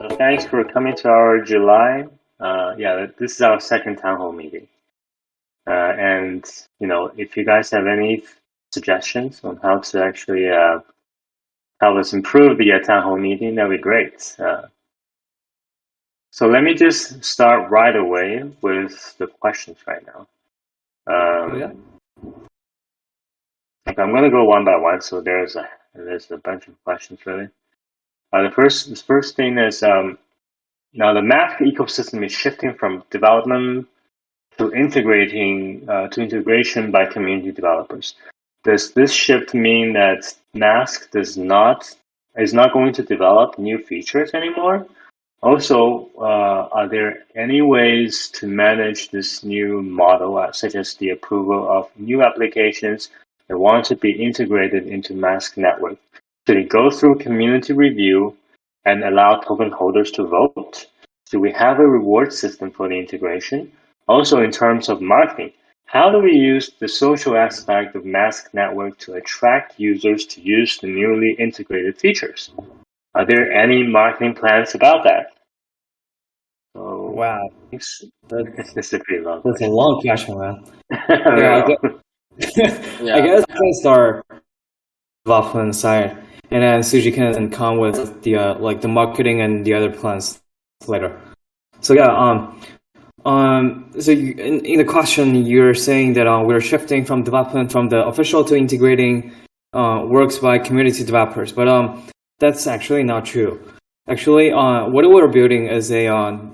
Thanks for coming to our July. This is our second town hall meeting. And if you guys have any suggestions on how to actually help us improve the town hall meeting, that'd be great. So let me just start right away with the questions right now. Okay, I'm going to go one by one. So there's a bunch of questions really. The first thing is now the Mac ecosystem is shifting from development to integration by community developers. Does this shift mean that Mask is not going to develop new features anymore? Also, are there any ways to manage this new model, such as the approval of new applications that want to be integrated into Mask network? Should it go through community review and allow token holders to vote? Do we have a reward system for the integration? Also, in terms of marketing, how do we use the social aspect of Mask network to attract users to use the newly integrated features? Are there any marketing plans about that? So, wow, it's a pretty long that's question. a long question, man. Yeah, I guess I can start development side, and then Suji can come with the the marketing and the other plans later. So so in the question you're saying that we're shifting from development from the official to integrating works by community developers, but that's actually not true. Actually, what we're building is a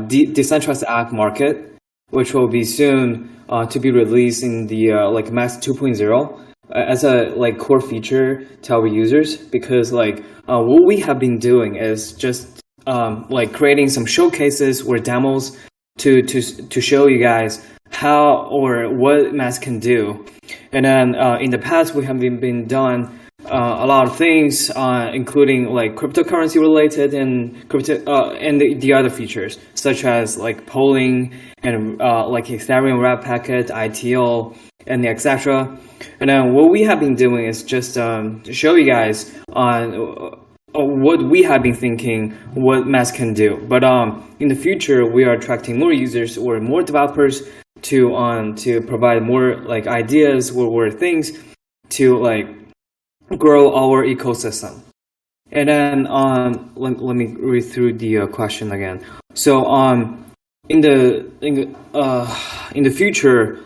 decentralized app market, which will be soon to be released in the Mask 2.0 as a core feature to our users. Because what we have been doing is just creating some showcases or demos to show you guys how or what Mask can do. And then in the past we have been done a lot of things, including cryptocurrency related and and the other features such as polling and Ethereum wrap packet, ITO, and etc. And then what we have been doing is just to show you guys on what we have been thinking what Mask can do. But in the future we are attracting more users or more developers to provide more ideas or things to grow our ecosystem. And then let me read through the question again. So in the future,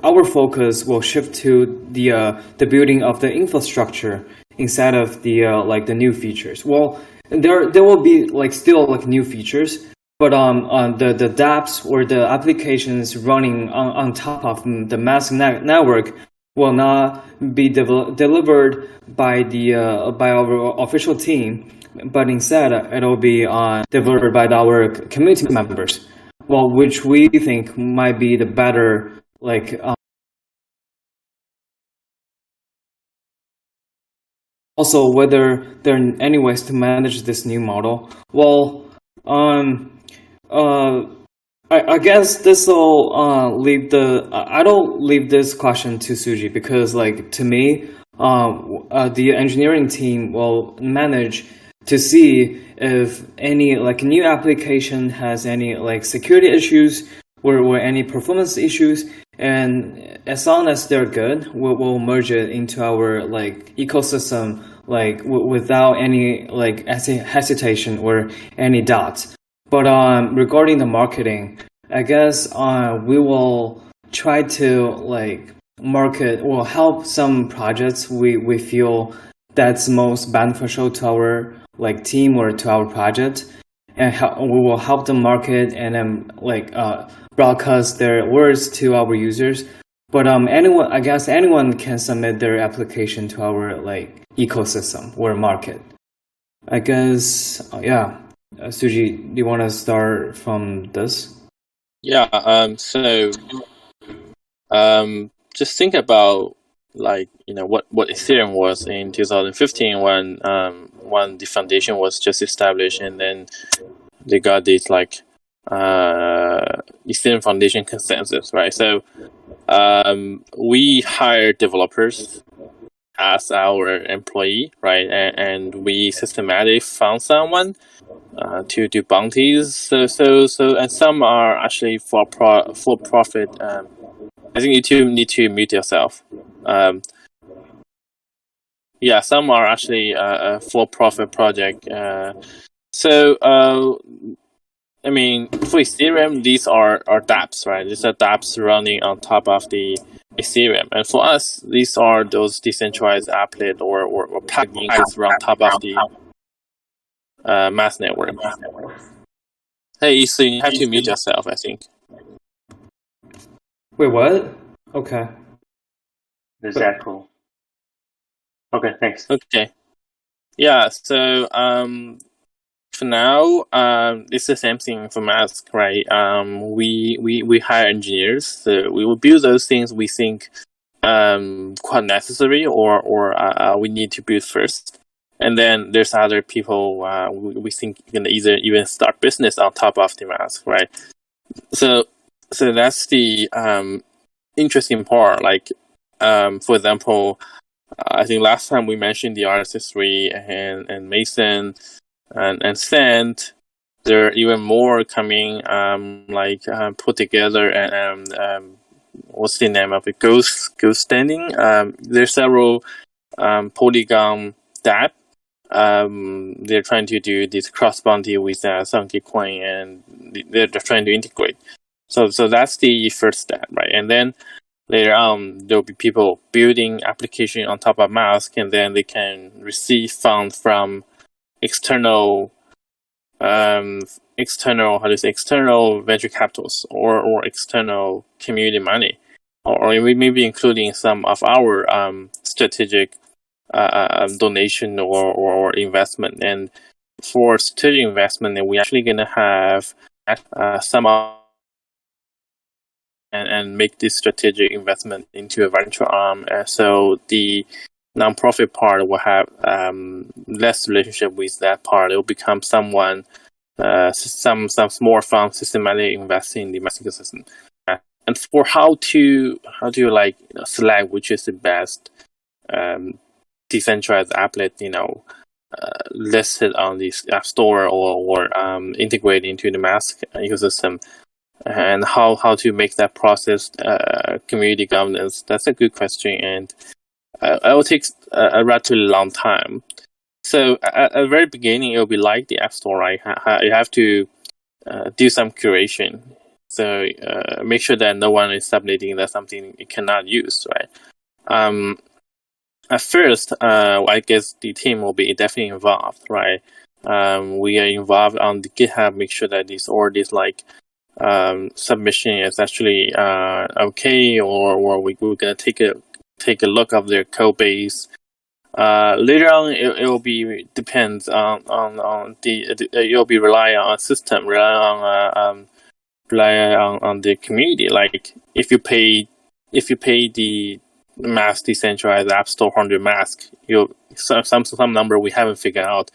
our focus will shift to the building of the infrastructure instead of the new features. Well, there will be still new features, but the dApps or the applications running on top of the Mask network will not be delivered by our official team, but instead it will be delivered by our community members. Well, which we think might be the better Also, whether there are any ways to manage this new model. Well, I guess this will I don't leave this question to Suji because to me, the engineering team will manage to see if any new application has any security issues or any performance issues, and as long as they're good, we'll merge it into our ecosystem without any hesitation or any doubts. But regarding the marketing, I guess we will try to market or help some projects we feel that's most beneficial to our team or to our project, and we will help them market and then broadcast their words to our users. But anyone can submit their application to our ecosystem or market. I guess Suji, do you want to start from this? Yeah. Just think about what Ethereum was in 2015 when the foundation was just established, and then they got this Ethereum Foundation consensus, right? So we hired developers as our employee, right? And we systematically found someone to do bounties. So, and some are actually for profit. I think you need to mute yourself. Yeah, some are actually a for-profit project. I mean, for Ethereum, these are dApps, right? These are dApps running on top of the Ethereum. And for us, these are those decentralized applet or plugins run on top of the mass network. Hey, so you have to mute yourself, I think. Wait, what? Okay. There's echo. Okay, thanks. Okay. Yeah, so for now, it's the same thing for Mask, right? We hire engineers, so we will build those things we think quite necessary or we need to build first. And then there's other people we think can either even start business on top of the Mask, right? So that's the interesting part. Like, for example, I think last time we mentioned the RSS3 and Mason and Sand. There are even more coming, put together and what's the name of it? Ghost Standing. There's several Polygon dApp. They're trying to do this cross bounty with Sunky Coin, and they're trying to integrate. So that's the first step, right? And then later on, there'll be people building application on top of Mask, and then they can receive funds from external venture capitals or external community money, or maybe including some of our strategic donation or investment. And for strategic investment, we're actually going to have some and make this strategic investment into a venture arm. So the nonprofit part will have less relationship with that part. It will become some more fund systematically investing in the ecosystem. And for how to select which is the best decentralized applet, listed on the App Store or integrate into the Mask ecosystem, and how to make that process community governance. That's a good question, and it will take a relatively long time. So at the very beginning, it will be like the App Store, right? You have to do some curation. So make sure that no one is submitting that something you cannot use, right? At first, I guess the team will be definitely involved, right? We are involved on the GitHub, make sure that all this submission is actually okay, or we're gonna take a look of their code base. Later on, it will be depends on the you'll be relying on a system, rely on the community. Like if you pay the Mask decentralized App Store 100 Mask, some number we haven't figured out,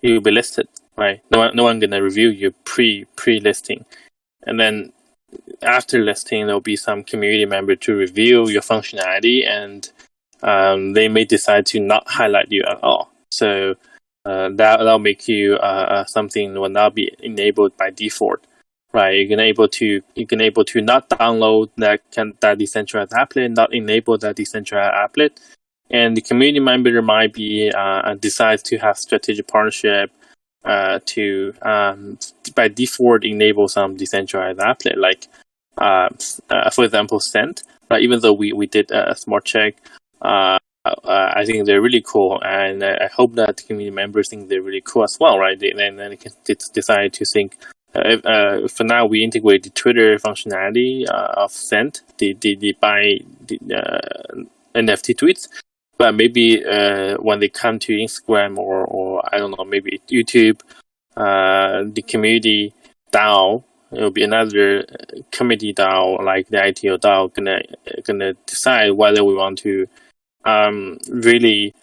you'll be listed, right? No one gonna review you pre-listing, and then after listing, there'll be some community member to review your functionality, and they may decide to not highlight you at all. So that'll make you something will not be enabled by default, right? You're gonna able to not download that decentralized applet, not enable that decentralized applet, and the community member might be decides to have strategic partnership to by default enable some decentralized applet, like for example Cent, right? Even though we did a smart check, I think they're really cool, and I hope that the community members think they're really cool as well, right? Then they can decide to think. For now, we integrate the Twitter functionality of Cent, the buy NFT tweets. But maybe when they come to Instagram or I don't know, maybe YouTube, the community DAO, it will be another committee DAO like the ITO DAO gonna decide whether we want to really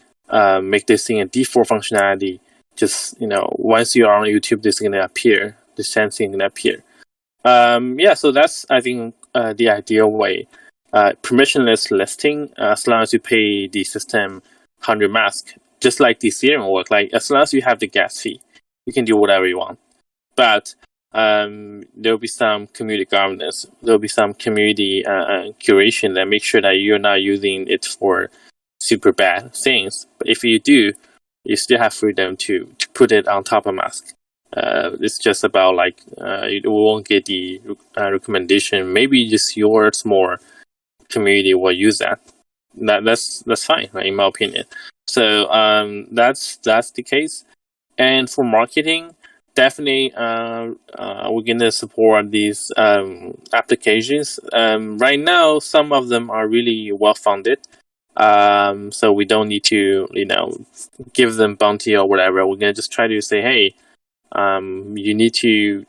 make this thing a default functionality. Just once you are on YouTube, this is gonna appear. The same thing gonna appear. So that's I think the ideal way. Permissionless listing, as long as you pay the system 100 masks, just like the Ethereum work. Like as long as you have the gas fee, you can do whatever you want. But there'll be some community governance. There'll be some community curation that make sure that you're not using it for super bad things. But if you do, you still have freedom to put it on top of mask. It's just about like you won't get the recommendation. Maybe just your small community will use that. That's fine, right, in my opinion. So that's the case. And for marketing, definitely we're gonna support these applications. Right now, some of them are really well funded. So we don't need to, give them bounty or whatever. We're gonna just try to say, hey, you need to, you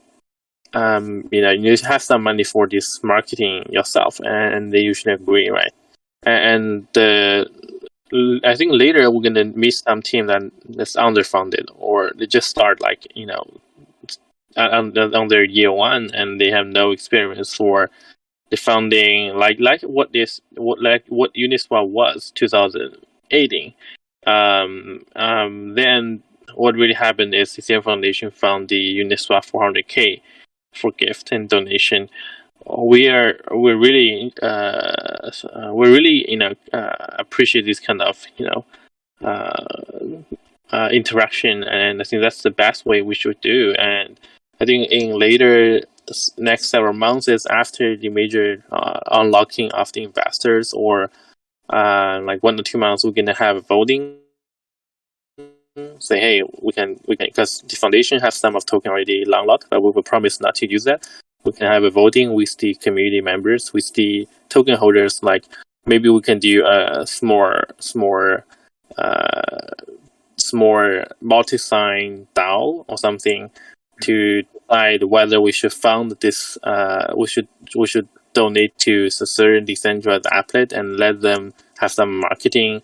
need to have some money for this marketing yourself, and they usually agree, right? And I think later we're gonna meet some team that's underfunded, or they just start on their year one, and they have no experience for the funding, like what Uniswap was 2018. Then what really happened is the Ethereum Foundation found the Uniswap 400K for gift and donation. We're really appreciate this kind of interaction, and I think that's the best way we should do. And I think in later next several months is after the major unlocking of the investors, or like 1 or 2 months, we're gonna have voting. Say, hey, we can because the foundation has some of token already unlocked, but we will promise not to use that. We can have a voting with the community members, with the token holders. Like maybe we can do a small multi-sign DAO or something to decide whether we should fund this. We should donate to a certain decentralized applet and let them have some marketing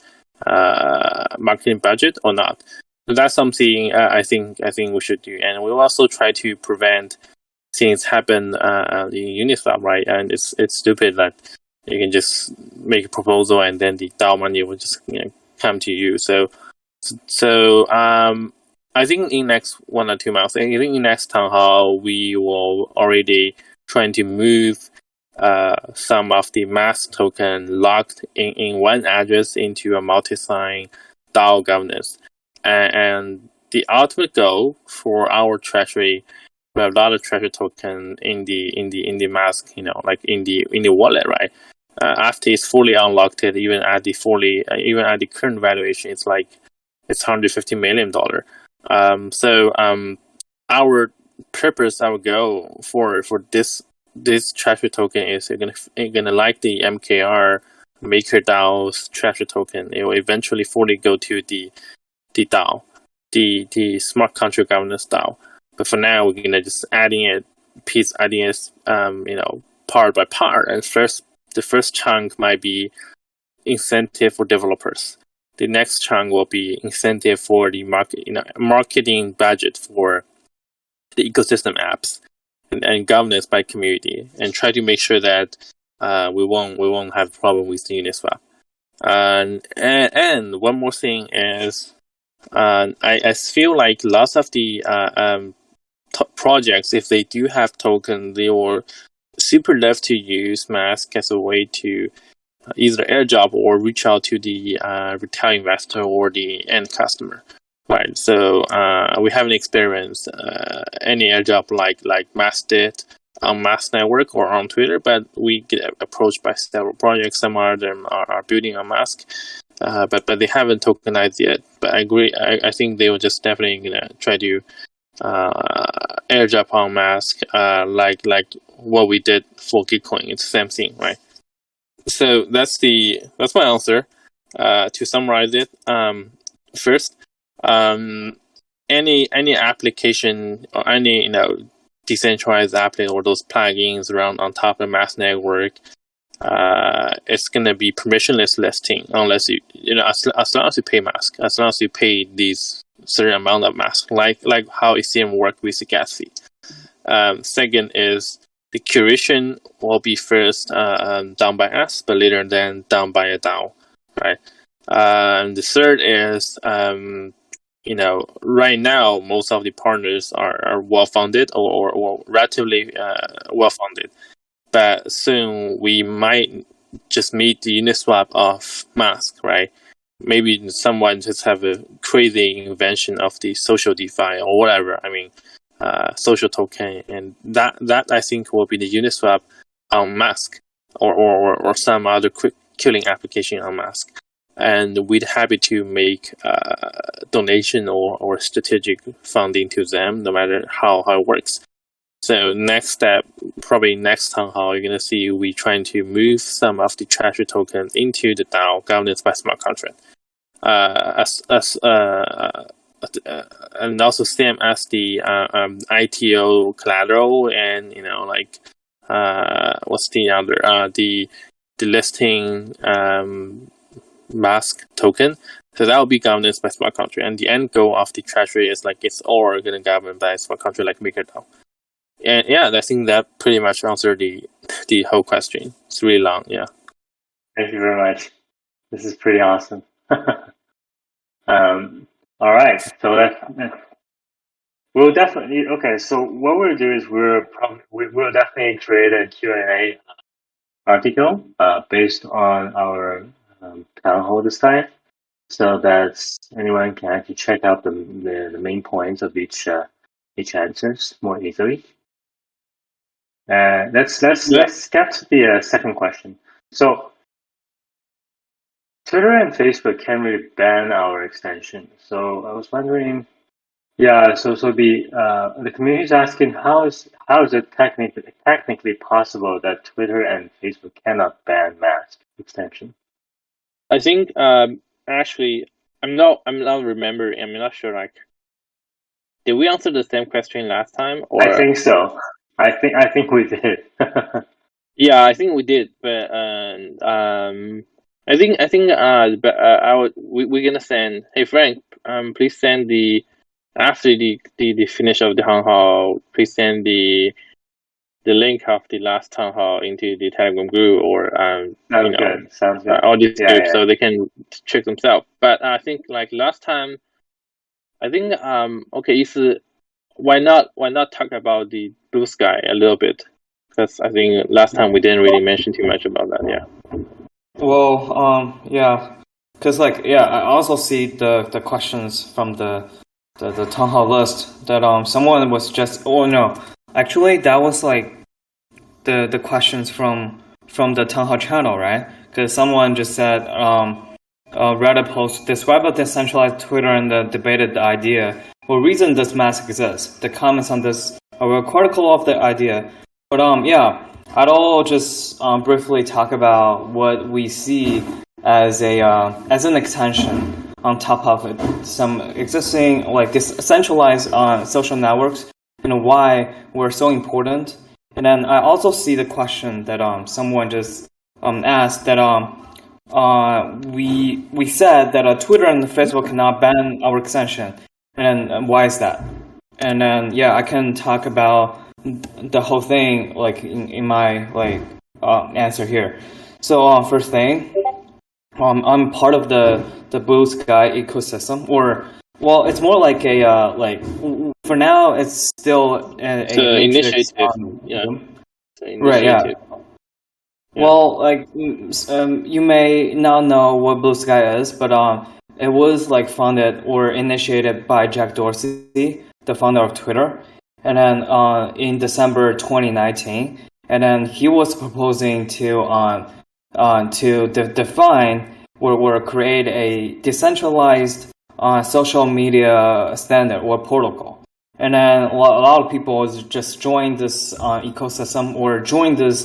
budget or not. So that's something I think we should do, and we'll also try to prevent things happen in Uniswap, right? And it's stupid that you can just make a proposal and then the DAO money will just come to you. So I think in next 1 or 2 months, I think in next town hall we will already trying to move some of the mask token locked in one address into a multi-sign DAO governance, and the ultimate goal for our treasury. We have a lot of treasury token in the mask, like in the wallet, right? After it's fully unlocked, even at the current valuation, it's $150 million. So our purpose, our goal for this treasury token is gonna like the MKR MakerDAO's treasury token. It will eventually fully go to the DAO, the smart contract governance DAO. But for now, we're gonna just adding it part by part. And the first chunk might be incentive for developers. The next chunk will be incentive for the marketing budget for the ecosystem apps, and governance by community, and try to make sure that we won't have a problem with the Uniswap. And one more thing is, I feel like lots of the projects, if they do have token, they will super love to use Mask as a way to either airdrop or reach out to the retail investor or the end customer, right? So we haven't experienced any airdrop like Mask did on Mask Network or on Twitter, but we get approached by several projects. Some of them are building on Mask, but they haven't tokenized yet. But I agree. I think they will just definitely gonna try to airdrop on Mask, like what we did for Gitcoin. It's the same thing, right? So that's my answer. To summarize it, first, any application or any decentralized applet or those plugins around on top of Mask Network, it's gonna be permissionless listing unless as long as you pay Mask, as long as you pay these certain amount of Mask, like how Ethereum work with the gas fee. Second is the curation will be first done by us, but later then done by a DAO, right? The third is, right now most of the partners are well funded or relatively well funded, but soon we might just meet the Uniswap of Mask, right? Maybe someone just have a crazy invention of the social DeFi or whatever. Social token, and that I think will be the Uniswap on Mask or some other quick killing application on Mask. And we'd happy to make donation or strategic funding to them, no matter how it works. So next step, probably next Townhall, you're gonna see we trying to move some of the treasury token into the DAO governance by smart contract. And also same as the ITO collateral, and what's the other the listing Mask token. So that will be governed by smart contract, and the end goal of the treasury is like it's all going to govern by smart contract like MakerDAO. And yeah, I think that pretty much answered the whole question. It's really long, yeah. Thank you very much. This is pretty awesome. All right, so we'll definitely So what we'll do is we'll definitely create a Q&A article based on our Townhall this time, so that anyone can actually check out the main points of each answers more easily. Let's get to the second question. So Twitter and Facebook can't really ban our extension. So I was wondering, so the community is asking how is it technically possible that Twitter and Facebook cannot ban Mask extension? I think actually I'm not remembering. I'm not sure. Like, did we answer the same question last time? Or I think so. I think we did. Yeah, I think we did. But I think we're gonna send. Hey Frank, please send after the finish of the Townhall. Please send the link of the last Townhall into the Telegram group or Sounds good. All these groups, so they can check themselves. But I think like last time, I think why not talk about the Blue Sky a little bit? Because I think last time we didn't really mention too much about that. Yeah. Well, because I also see the questions from the Townhall list that someone was just actually that was like the questions from the Townhall channel, right? Because someone just said read a post, describe a decentralized Twitter and debated the idea. What reason does Mask exist? The comments on this are critical of the idea. But I'll just briefly talk about what we see as an extension on top of it, some existing like decentralized social networks, and why we're so important. And then I also see the question that someone just asked that we said that Twitter and Facebook cannot ban our extension, and then why is that? And then I can talk about the whole thing like in my answer here. So first thing, I'm part of the Blue Sky ecosystem, it's more like a for now it's still an initiative. Right. Yeah. Well, you may not know what Blue Sky is, but it was founded or initiated by Jack Dorsey, the founder of Twitter, and then in December 2019, and then he was proposing to define or create a decentralized social media standard or protocol. And then a lot of people just joined this ecosystem or joined this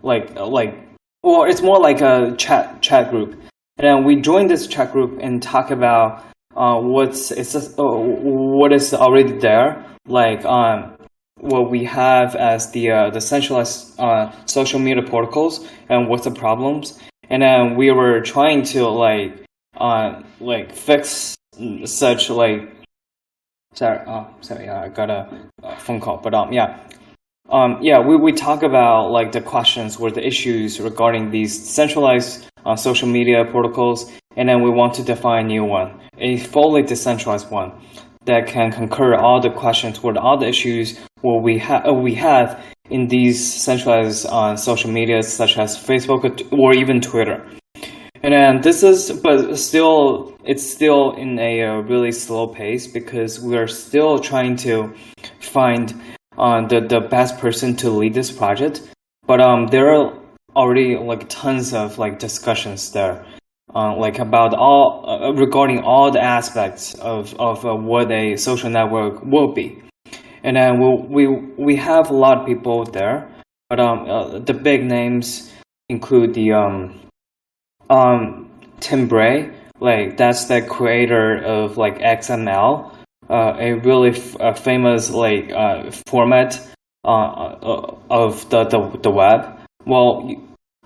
it's more like a chat group. And then we joined this chat group and talk about what is already there, what we have as the centralized social media protocols and what's the problems. And then we were trying to fix such sorry, I got a phone call, but we talk about the questions or the issues regarding these centralized social media protocols and then we want to define a new one, a fully decentralized one that can conquer all the questions or all the issues what we have in these centralized social media such as Facebook or even Twitter. And then it's still in a really slow pace because we are still trying to find the best person to lead this project. But there are already like tons of like discussions there, like about all regarding all the aspects of what a social network will be. And then we have a lot of people there, but the big names include the Tim Bray, like that's the creator of like XML, a really famous like format of the web. Well,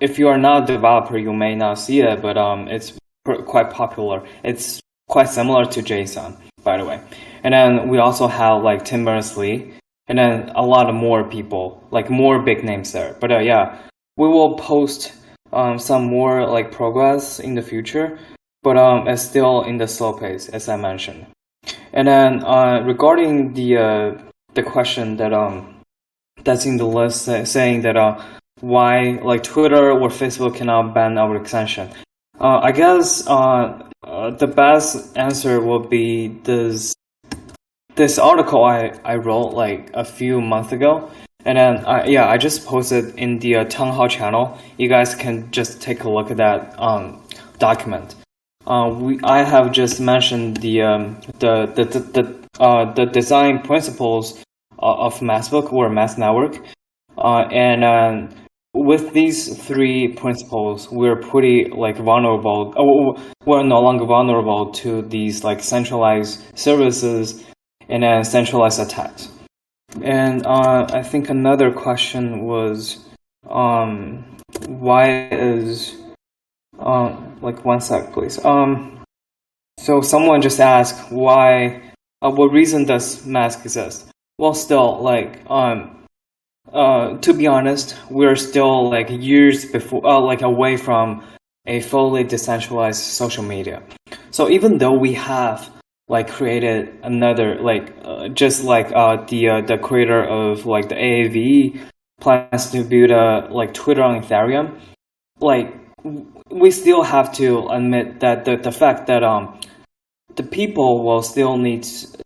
if you are not a developer, you may not see it, but it's quite popular. It's quite similar to JSON, by the way. And then we also have like Tim Berners-Lee, and then a lot of more people, like more big names there. But yeah, we will post some more like progress in the future, but it's still in the slow pace, as I mentioned. And then regarding the question that that's in the list saying that why like Twitter or Facebook cannot ban our extension, I guess the best answer will be this article I wrote like a few months ago. And then, I just posted in the Townhall channel. You guys can just take a look at that document. I have just mentioned the design principles of Massbook or Mass Network, and with these three principles, we're pretty like vulnerable. We're no longer vulnerable to these like centralized services and then centralized attacks. And I think another question was, why is, like 1 sec, please. So someone just asked why, what reason does Mask exist? Well, still, like, to be honest, we're still like years before, like away from a fully decentralized social media. So even though we have like created another like just like the creator of like the AAVE plans to build a like Twitter on Ethereum, like we still have to admit that the fact that the people will still need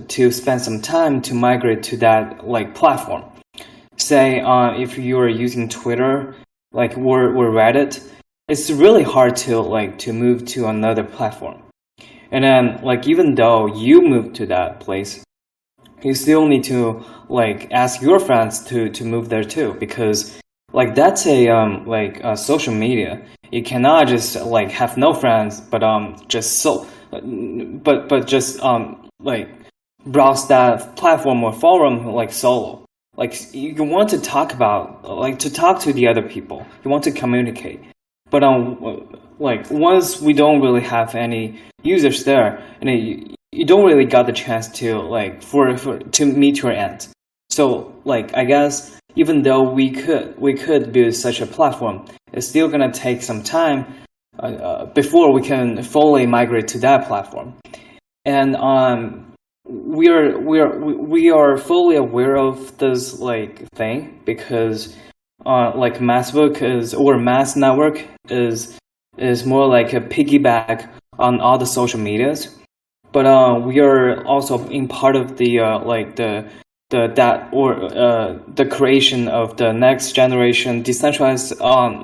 to spend some time to migrate to that like platform. Say if you are using Twitter like or Reddit, it's really hard to move to another platform. And then, like, even though you move to that place, you still need to like ask your friends to move there too, because like that's a social media. You cannot just like have no friends, but just just like browse that platform or forum like solo. Like you want to talk to the other people. You want to communicate, but like once we don't really have any users there, and you don't really got the chance to like to meet your end. So like I guess even though we could build such a platform, it's still gonna take some time before we can fully migrate to that platform. And we are fully aware of this like thing because like Massbook Mass Network is more like a piggyback on all the social medias, but we are also in part of the the creation of the next generation decentralized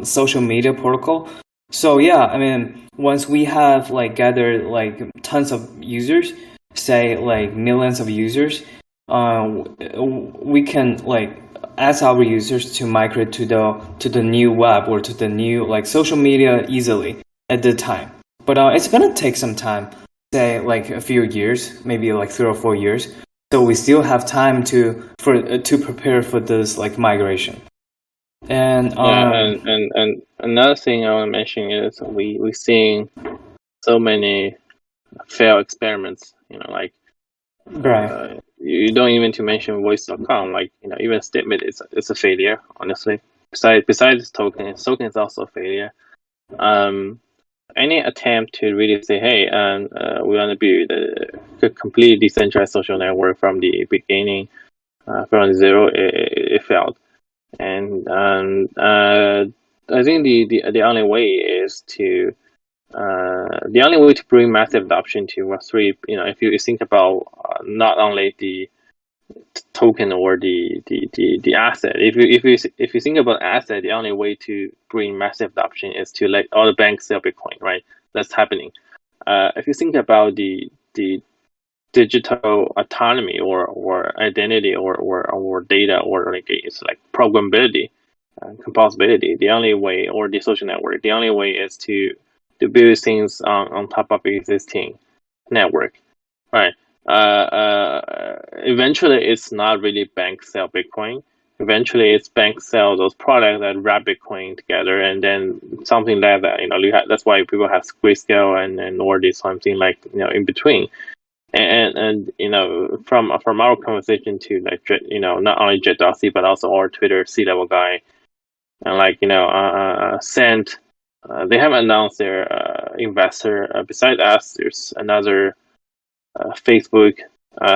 social media protocol. So yeah, I mean, once we have like gathered like tons of users, say like millions of users, we can like ask our users to migrate to the new web or to the new like social media easily at the time. But it's gonna take some time, say like a few years, maybe like 3 or 4 years. So we still have time to prepare for this like migration. And and another thing I want to mention is we're seeing so many failed experiments. You know, like right. You don't even to mention voice.com. Like even Statement it's a failure. Honestly, besides token is also a failure. any attempt to really say, hey, we want to build a completely decentralized social network from the beginning, from zero, it failed. And I think the only way is to bring massive adoption to Web3. If you think about not only the token or the asset. If you think about asset, the only way to bring massive adoption is to let all the banks sell Bitcoin, right? That's happening. If you think about the digital autonomy or identity or data or like it's like programmability, composability, the only way, or the social network, the only way is to build things on top of existing network, right? Eventually, it's not really bank sell Bitcoin. Eventually, it's bank sell those products that wrap Bitcoin together, and then something like that. That's why people have Grayscale and or this something like in between. And from our conversation to like not only Jet Dorsey but also our Twitter C-level guy, and like Sent, they have announced their investor. Besides us, there's another Facebook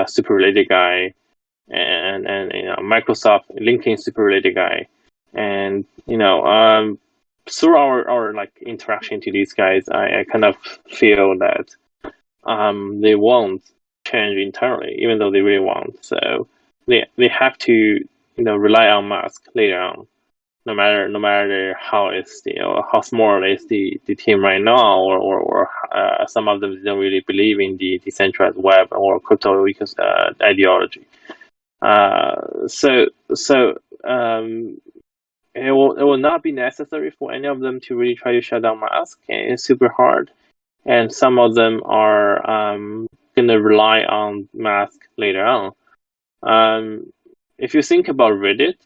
super related guy, and Microsoft LinkedIn super related guy, and through our like interaction to these guys, I kind of feel that they won't change internally, even though they really want. So they have to rely on Musk later on, no matter how how small is the team right now, or some of them don't really believe in the decentralized web or crypto ideology. So it will not be necessary for any of them to really try to shut down Musk. It's super hard, and some of them are gonna rely on Musk later on. If you think about Reddit,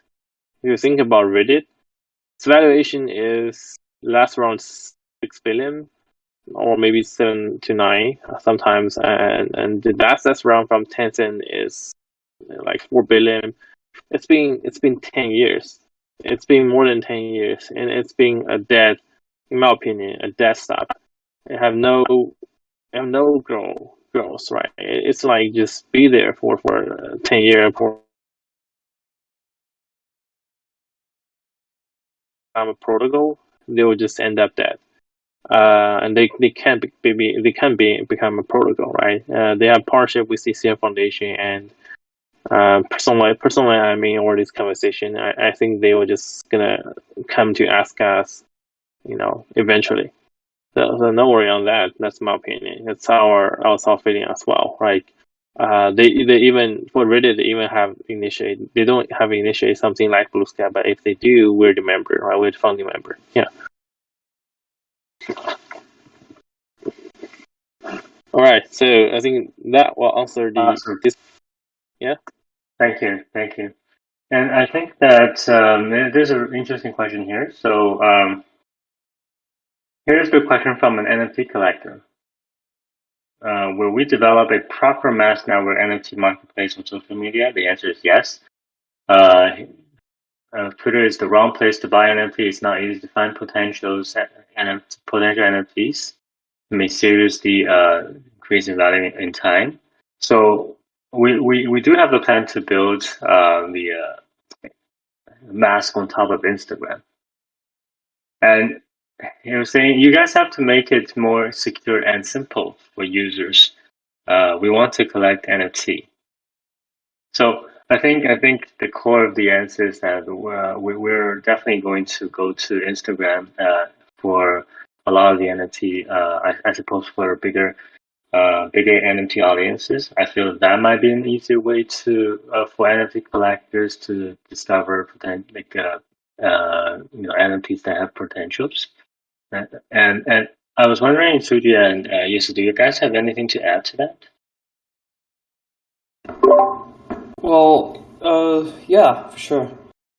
its valuation is last around 6 billion, or maybe 7 to 9 sometimes, and the that's round from Tencent is like 4 billion. It's been 10 years. It's been more than 10 years, and it's been a dead, in my opinion, a dead stop. It have no growth, right? It's like just be there for 10 years for a protocol, they will just end up dead. And they can become a protocol, right? They have partnership with CCM Foundation, and personally, I mean, over this conversation, I think they were just gonna come to ask us, eventually. So no worry on that. That's my opinion. That's our feeling as well, right? They even for Reddit, they even have initiate. They don't have initiate something like Blue Sky, but if they do, we're the member, right? We're the founding member. Yeah. All right. So I think that will answer this. Yeah. Thank you. And I think that there's an interesting question here. So here's the question from an NFT collector. Will we develop a proper mass network NFT marketplace on social media? The answer is yes. Twitter is the wrong place to buy NFT. It's not easy to find potential NFTs. It may seriously increase in value in time. So we do have a plan to build the mask on top of Instagram. And you're saying you guys have to make it more secure and simple for users. We want to collect NFT. So I think the core of the answer is that we're definitely going to go to Instagram for a lot of the NFT. I suppose for bigger NFT audiences. I feel that might be an easier way to for NFT collectors to discover NFTs that have potentials. And I was wondering, Suji and Yusu, do you guys have anything to add to that? Well, yeah, for sure.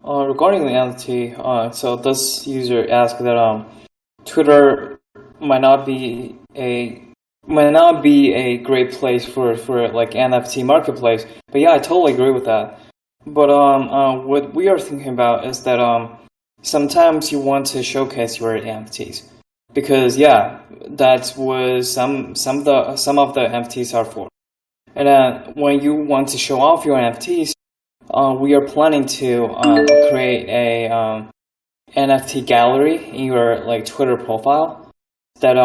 Regarding the NFT, so this user asked that Twitter might not be a great place for like NFT marketplace. But yeah, I totally agree with that. But what we are thinking about is that sometimes you want to showcase your NFTs. because yeah, that's what some of the NFTs are for. And then when you want to show off your NFTs, we are planning to create a NFT gallery in your like Twitter profile. That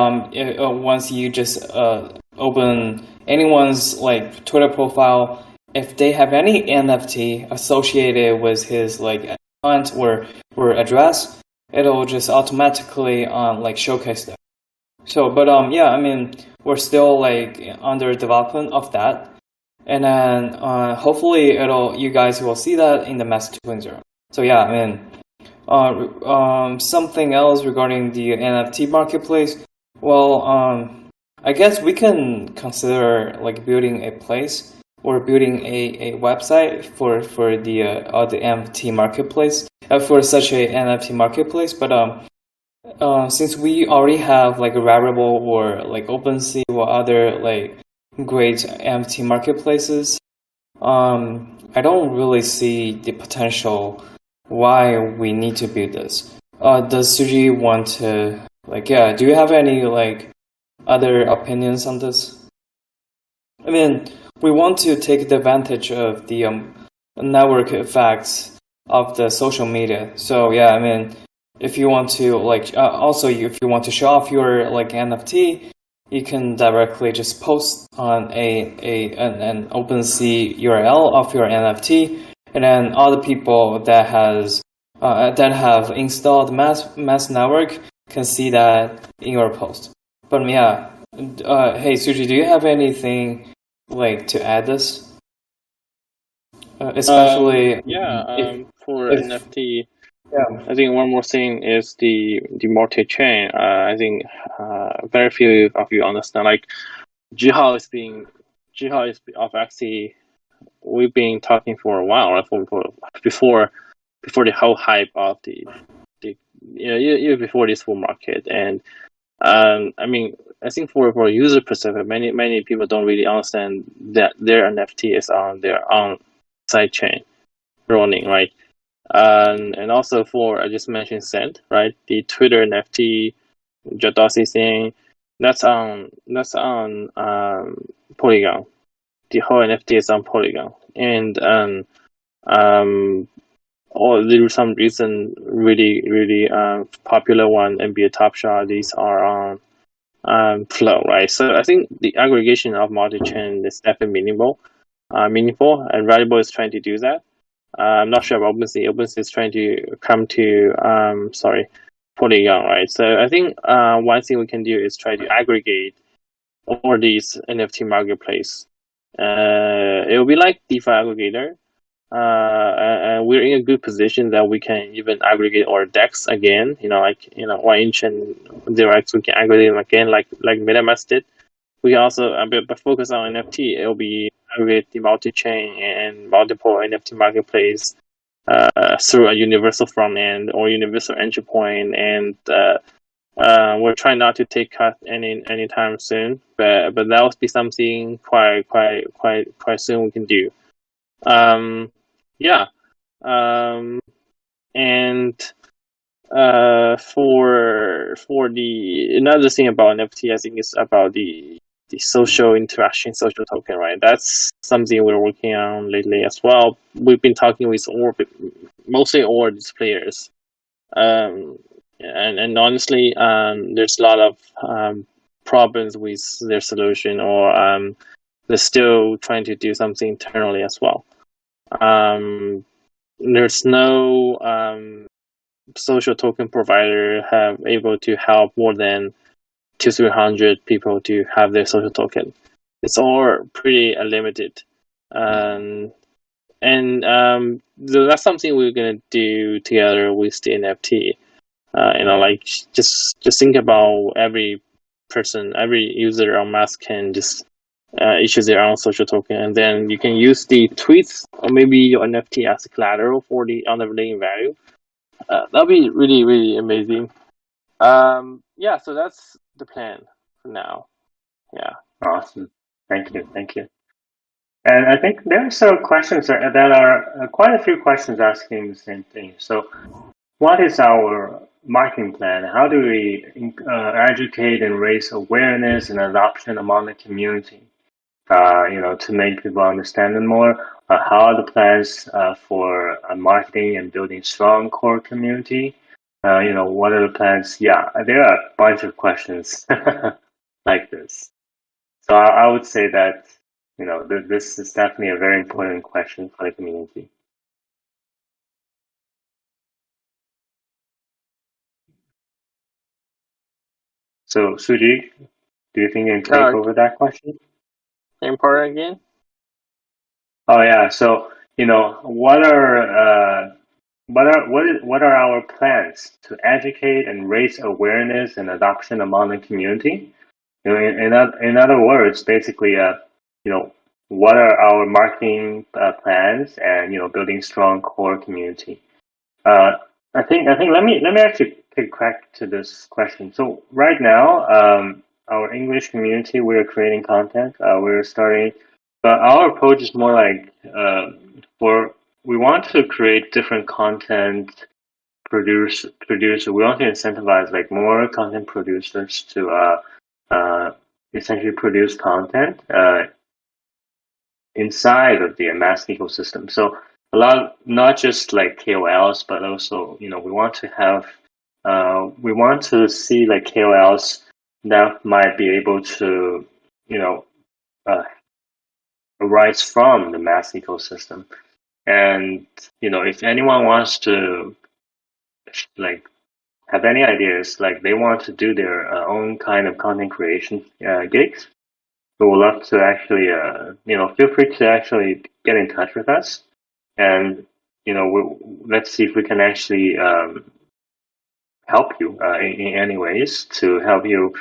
once you just open anyone's like Twitter profile, if they have any NFT associated with his like account or address, it'll just automatically like showcase them. So, but yeah, I mean, we're still like under development of that, and then hopefully you guys will see that in the Mask 2.0. So yeah, I mean, something else regarding the NFT marketplace. Well, I guess we can consider like building a place or building a website for the NFT marketplace for such a NFT marketplace, but since we already have like a Rarible or like OpenSea or other like great NFT marketplaces, I don't really see the potential why we need to build this. Does Suji want to do you have any like other opinions on this? I mean, we want to take the advantage of the network effects of the social media. So yeah, I mean, if you want to if you want to show off your like NFT, you can directly just post on an OpenSea URL of your NFT, and then all the people that have installed Mass Network can see that in your post. But yeah, hey Suji, do you have anything like to add this? Especially for if NFT. yeah. I think one more thing is the multi-chain. I think very few of you understand. Like Jihao is of actually we've been talking for a while, right? Before the whole hype of the before this full market. And I mean, I think for a user perspective, many people don't really understand that their NFT is on their own sidechain running, right? And also for I just mentioned Cent, right? The Twitter NFT Jadossi thing, that's on Polygon. The whole NFT is on Polygon, and or there's some reason really popular one NBA Top Shot. These are on Flow, right? So I think the aggregation of multi-chain is definitely meaningful, and Rarible is trying to do that. I'm not sure about OpenSea. OpenSea is trying to come to Polygon, right? So I think one thing we can do is try to aggregate all these NFT marketplace. It will be like DeFi aggregator, and we're in a good position that we can even aggregate our DEX again. 1inch and 0x, we can aggregate them again, like MetaMask did. We can also but focus on NFT. It will be aggregate the multi-chain and multiple NFT marketplace through a universal front end or universal entry point, and we're trying not to take cut anytime soon, but that will be something quite soon we can do. And for the another thing about NFT, I think is about the social interaction, social token, right? That's something we're working on lately as well. We've been talking with mostly all these players, and honestly, there's a lot of problems with their solution, or they're still trying to do something internally as well. There's no social token provider have able to help more than 200-300 people to have their social token. It's all pretty limited, and that's something we're gonna do together with the NFT. Just think about every person, every user on Mask can just issue their own social token, and then you can use the tweets or maybe your NFT as collateral for the underlying value. That'll be really amazing. So that's the plan for now. Yeah. Awesome. Thank you. And I think there are some questions that are quite a few questions asking the same thing. So what is our marketing plan? How do we educate and raise awareness and adoption among the community? To make people understand it more. How are the plans for marketing and building strong core community? What are the plans? Yeah, there are a bunch of questions like this. So I would say that, this is definitely a very important question for the community. So Suji, do you think you can take over that question? Same part again? Oh yeah. So, what are our plans to educate and raise awareness and adoption among the community? In other words, basically, what are our marketing plans and building strong core community? I think let me actually take a crack to this question. So right now, our English community, we're creating content. We're starting, but our approach is more like we want to create different content producer. We want to incentivize like more content producers to essentially produce content inside of the mask ecosystem. So a lot, not just like KOLs, but also, we want to see like KOLs that might be able to, arise from the mask ecosystem. And, if anyone wants to like have any ideas, like they want to do their own kind of content creation gigs, we would love to actually, feel free to actually get in touch with us. And, let's see if we can actually help you in any ways to help you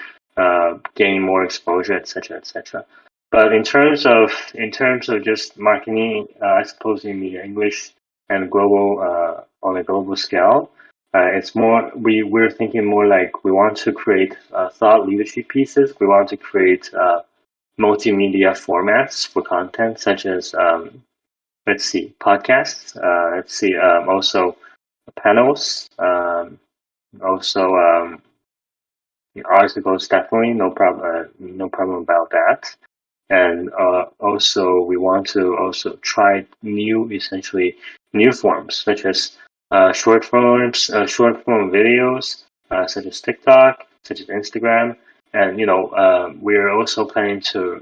gain more exposure, etc., etc. But in terms of just marketing, I suppose in the English and global on a global scale, it's more we're thinking more like we want to create thought leadership pieces. We want to create multimedia formats for content, such as let's see, podcasts. Let's see, also panels. Also articles. Definitely, no problem. No problem about that. And also, we want to also try essentially new forms, such as short form videos, such as TikTok, such as Instagram, and we're also planning to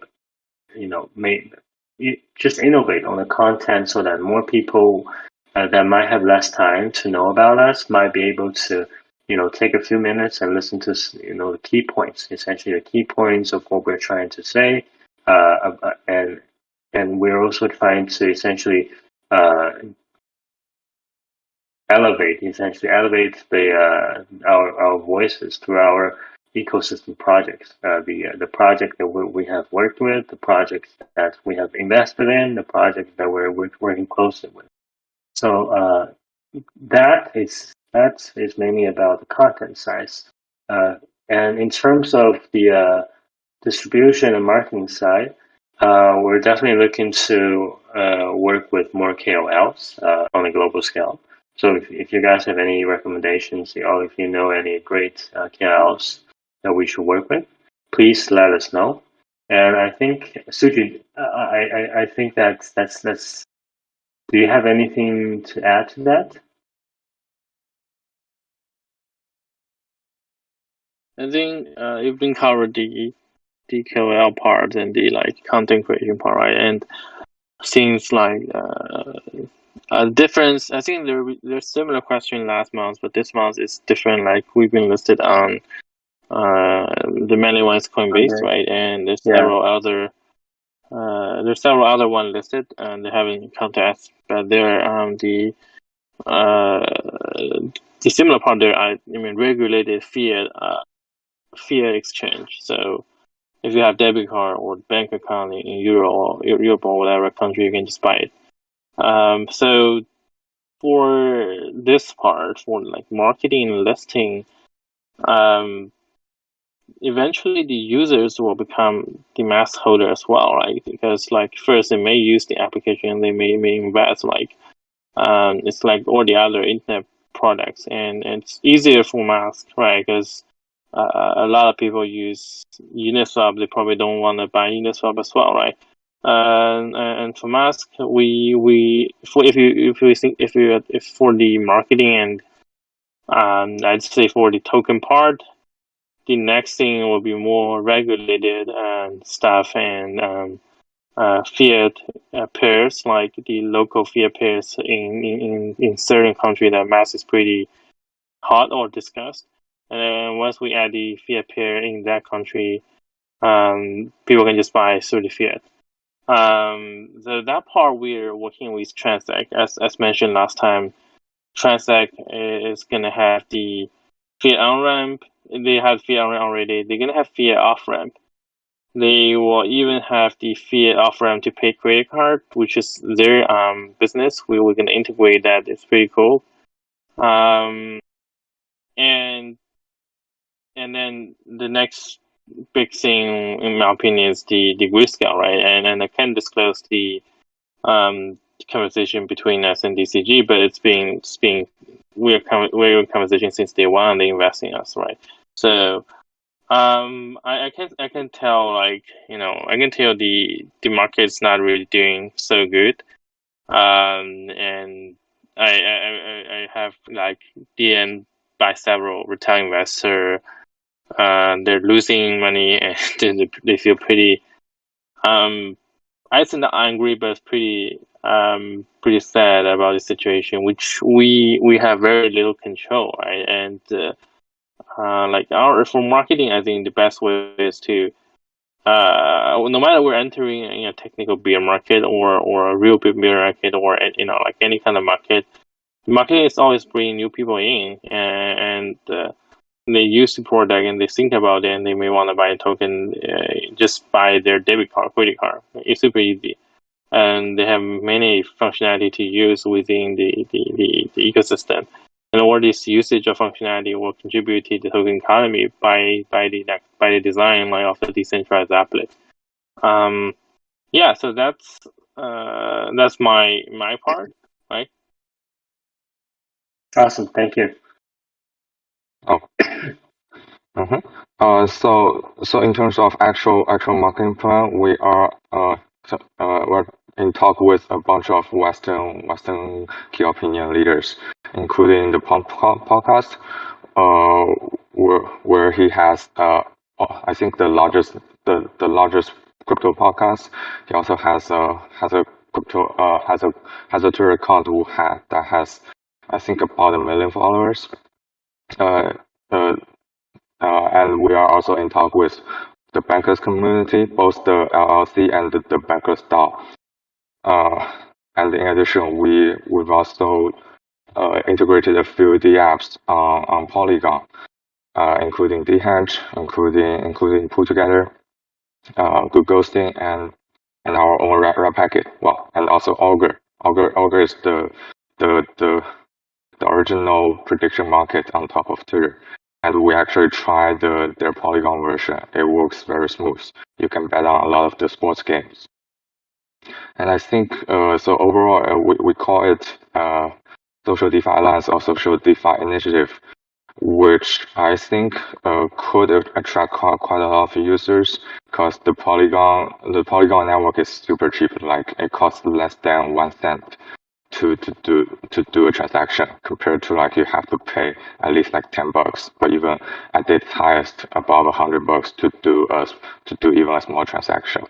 just innovate on the content so that more people that might have less time to know about us might be able to take a few minutes and listen to the key points, essentially the key points of what we're trying to say, and we're also trying to essentially elevate our voices through our ecosystem projects, the project that we have worked with, the projects that we have invested in, the projects that we're working closely with. So that is mainly about the content size. And in terms of the distribution and marketing side, we're definitely looking to work with more KOLs on a global scale. So if you guys have any recommendations, or if you know any great KOLs that we should work with, please let us know. And I think, Suji, I think that's. Do you have anything to add to that? I think you've been covered the KOL part and the content creation part, right? And seems like a difference. I think there's similar question last month, but this month is different. Like we've been listed on the mainly one is Coinbase, right? And there's several other one listed, and they haven't contacted, but they're the similar part there. I mean regulated fiat exchange. So if you have debit card or bank account in Europe or whatever country, you can just buy it. So for this part, for marketing and listing, eventually the users will become the mask holder as well, right? Because first they may use the application, they may invest it's like all the other internet products, and it's easier for masks, right? Because a lot of people use Uniswap. They probably don't want to buy Uniswap as well, right? And for mask, if for the marketing and I'd say for the token part, the next thing will be more regulated stuff and fiat pairs, like the local fiat pairs in certain country that mask is pretty hot or discussed. And then once we add the fiat pair in that country, people can just buy through the fiat. So that part we're working with Transact. As mentioned last time, Transact is gonna have the fiat on ramp. They have fiat on ramp already. They're gonna have fiat off ramp. They will even have the fiat off ramp to pay credit card, which is their business. We're gonna integrate that. It's pretty cool. And then the next big thing, in my opinion, is the grayscale, right? And I can't disclose the conversation between us and DCG, but we're in conversation since day one. They invest in us, right? So I can tell, like, I can tell the market's not really doing so good. And I have like DM by several retail investors. They're losing money and they feel pretty I think not angry, but pretty sad about the situation, which we have very little control, right? And like for marketing, I think the best way is to no matter we're entering in a technical bear market or a real big bear market or like any kind of market, marketing is always bringing new people in and they use the product and they think about it and they may want to buy a token just by their debit card, credit card. It's super easy. And they have many functionality to use within the ecosystem. And all this usage of functionality will contribute to the token economy by the design of the decentralized applet. Yeah, so that's my part, right? Awesome, thank you. Oh. So in terms of actual marketing plan, we're in talk with a bunch of Western key opinion leaders, including the Pump podcast, where he has I think the largest crypto podcast. He also has a crypto has a Twitter account that has I think about 1 million followers. And we are also in talk with the bankers community, both the LLC and the bankers DAO. And in addition, we've also integrated a few dApps on Polygon, including dHedge, including Pull Together, Good Ghosting, and our own red packet. Well, and also Augur. Augur is the original prediction market on top of Twitter. And we actually tried their Polygon version. It works very smooth. You can bet on a lot of the sports games. And I think so. Overall, we call it Social DeFi Alliance or Social DeFi Initiative, which I think could attract quite a lot of users because the Polygon network is super cheap. Like it costs less than 1 cent to do a transaction compared to like you have to pay at least like $10, but even at its highest above $100 to do even a small transaction.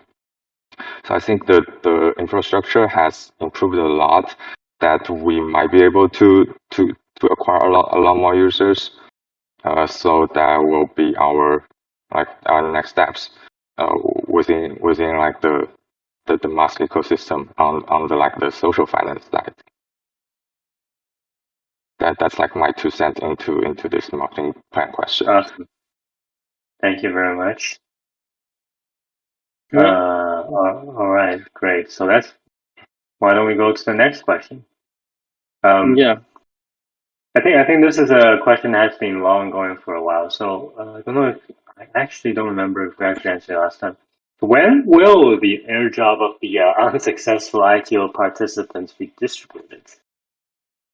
So I think the infrastructure has improved a lot that we might be able to acquire a lot more users. So that will be our next steps within like the mask ecosystem on the social finance side. That's like my 2 cents into this marketing plan question. Awesome. Thank you very much. All right, great. So why don't we go to the next question? Yeah. I think this is a question that has been long going for a while. So I actually don't remember if we actually answered it last time. When will the airdrop of the unsuccessful ITO participants be distributed?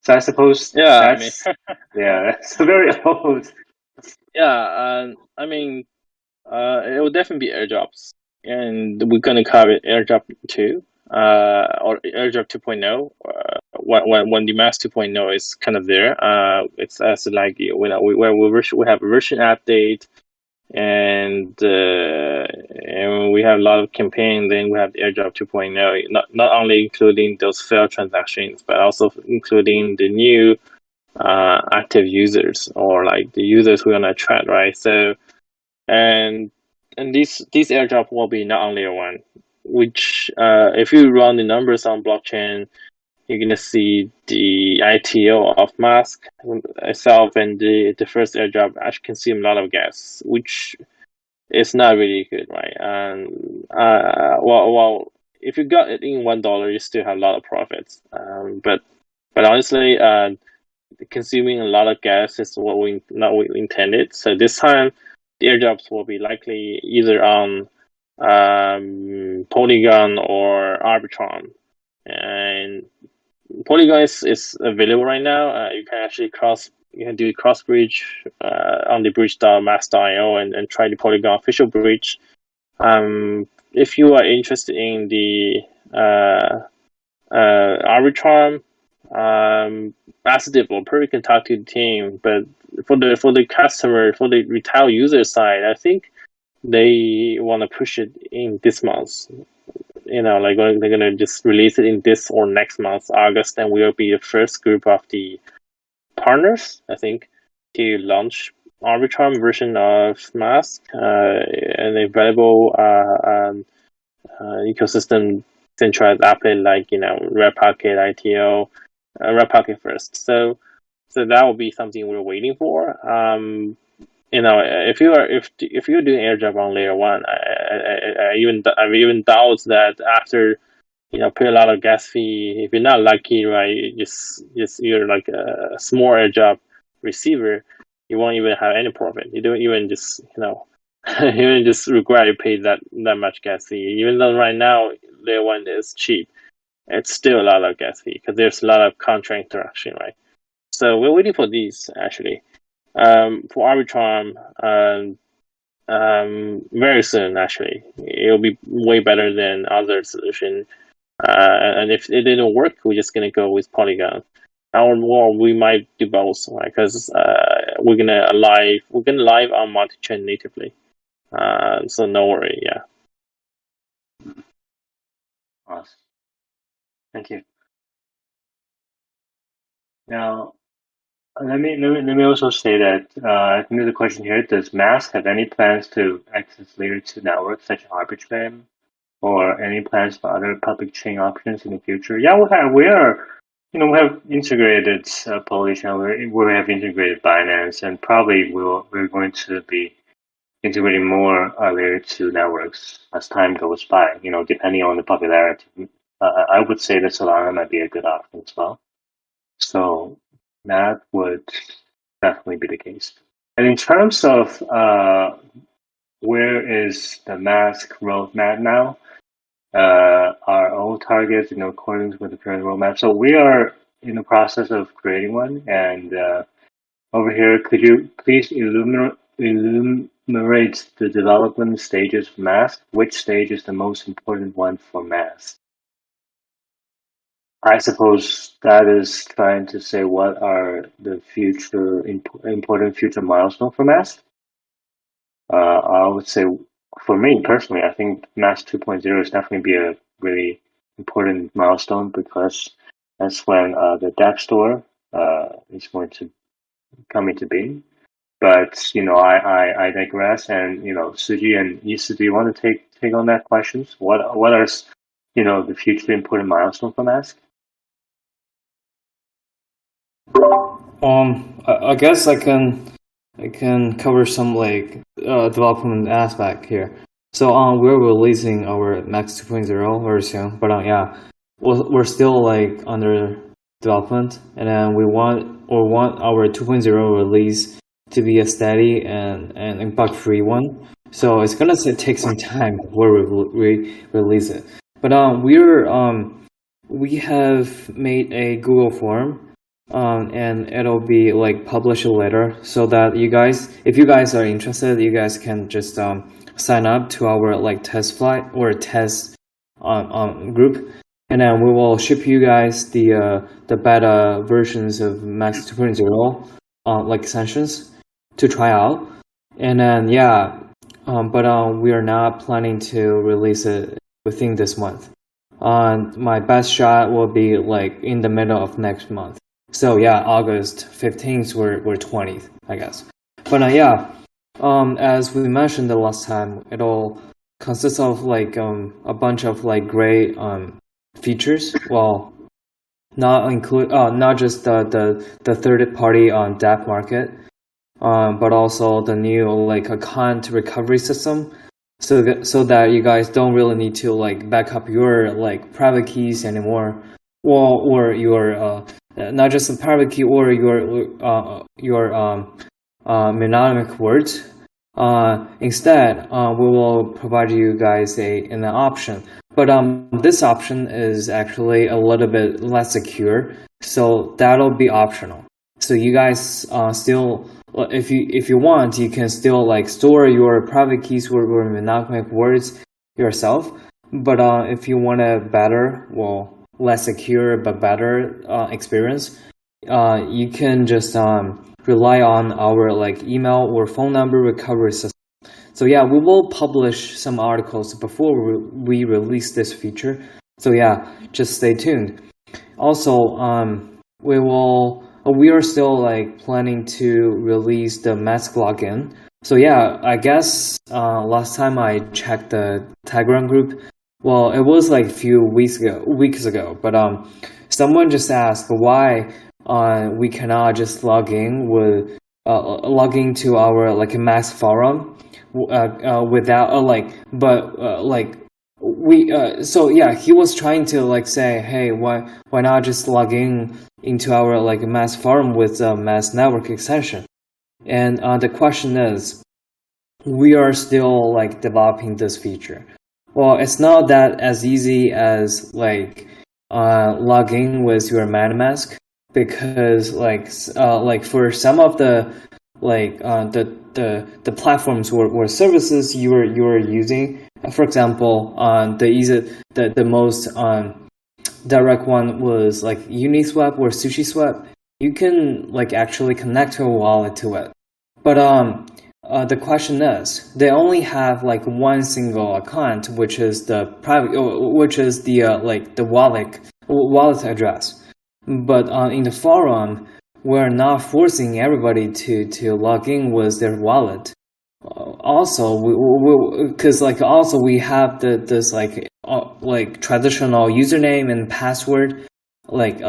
So I suppose Yeah, that's that's very old. I mean, it will definitely be airdrops, and we're gonna cover airdrop 2, or airdrop 2.0. When the mass 2.0 is kind of there, it's as like we have a version update, and we have a lot of campaign. Then we have the airdrop 2.0, not only including those failed transactions, but also including the new active users, or like the users who are on a trend, right? So and these airdrop will be not only one, which if you run the numbers on blockchain, you're gonna see the ITO of Mask itself, and the first airdrop actually consume a lot of gas, which is not really good, right? And well, if you got it in $1, you still have a lot of profits. But honestly, consuming a lot of gas is what we intended. So this time, the airdrops will be likely either on Polygon or Arbitrum, and Polygon is available right now. You can actually do cross bridge on the bridge.mass.io and try the Polygon official bridge. If you are interested in the Arbitrum, as a developer, you can talk to the team. But for the customer, for the retail user side, I think they want to push it in this month. Like they're gonna just release it in this or next month, August, and we'll be the first group of the partners, I think, to launch Arbitrum version of Mask, an available ecosystem centralized applet like Redpocket, ITO, Redpocket first. So that will be something we're waiting for. If you're doing airdrop on layer 1, I even doubt that after pay a lot of gas fee, if you're not lucky, right, you're like a small airdrop receiver, you won't even have any profit. You don't even just even just regret you paid that much gas fee. Even though right now layer 1 is cheap, it's still a lot of gas fee because there's a lot of contract interaction, right? So we're waiting for these actually. For Arbitrum, very soon actually, it'll be way better than other solution. And if it didn't work, we're just gonna go with Polygon. Or we might do both, right? Because we're gonna live on multi-chain natively. So no worry, yeah. Awesome. Thank you. Now, let me also say that I think there's a question here. Does Mask have any plans to access layer 2 networks such as Arbitrum, or any plans for other public chain options in the future? Yeah, we have integrated Polish, and we have integrated Binance, and probably we're going to be integrating more layer 2 networks as time goes by. Depending on the popularity. I would say that Solana might be a good option as well. So that would definitely be the case. And in terms of where is the Mask roadmap now, our own targets in accordance with the current roadmap. So we are in the process of creating one. And over here, could you please enumerate the development stages of Mask? Which stage is the most important one for Mask? I suppose that is trying to say what are the future important future milestones for Mask. I would say, for me personally, I think Mask 2.0 is definitely be a really important milestone, because that's when the DApp store is going to come into being. But I digress, and Suji and Issa, do you want to take on that questions? What are the future important milestones for Mask? I guess I can cover some development aspect here. So we're releasing our Max 2.0 very soon, but we're still under development, and then we want our 2.0 release to be a steady and impact-free one. So it's gonna take some time before we release it. But we have made a Google form and it'll be like published later, so that you guys, if you guys are interested, you guys can just sign up to our like test flight or test group, and then we will ship you guys the beta versions of Max 2.0 like extensions to try out. And then but we are not planning to release it within this month. My best shot will be like in the middle of next month. So August 15th or 20th, I guess. But as we mentioned the last time, it'll consist of like a bunch of like great features. Well, not just the third party on DApp market, but also the new like account recovery system, so that you guys don't really need to like back up your like private keys anymore, or your not just the private key or your mnemonic words. Instead, we will provide you guys an option, but this option is actually a little bit less secure, so that'll be optional. So you guys still, if you want, you can still like store your private keys or mnemonic words yourself. But if you want a better, less secure but better experience, you can just rely on our like email or phone number recovery system. So we will publish some articles before we release this feature. So just stay tuned. Also, we are still like planning to release the mask login. So I guess last time I checked the Telegram group, it was like a few weeks ago. But someone just asked why we cannot just log into our like a mask forum without he was trying to like say, hey, why not just log into our like mass forum with a mass network extension? And the question is, we are still like developing this feature. Well, it's not that as easy as like logging with your MetaMask, because like for some of the like the platforms or services you are using, for example, the most direct one was like Uniswap or SushiSwap. You can like actually connect your wallet to it, but the question is, they only have like one single account, which is the like the wallet address. But in the forum, we're not forcing everybody to log in with their wallet. Also, we have this like traditional username and password like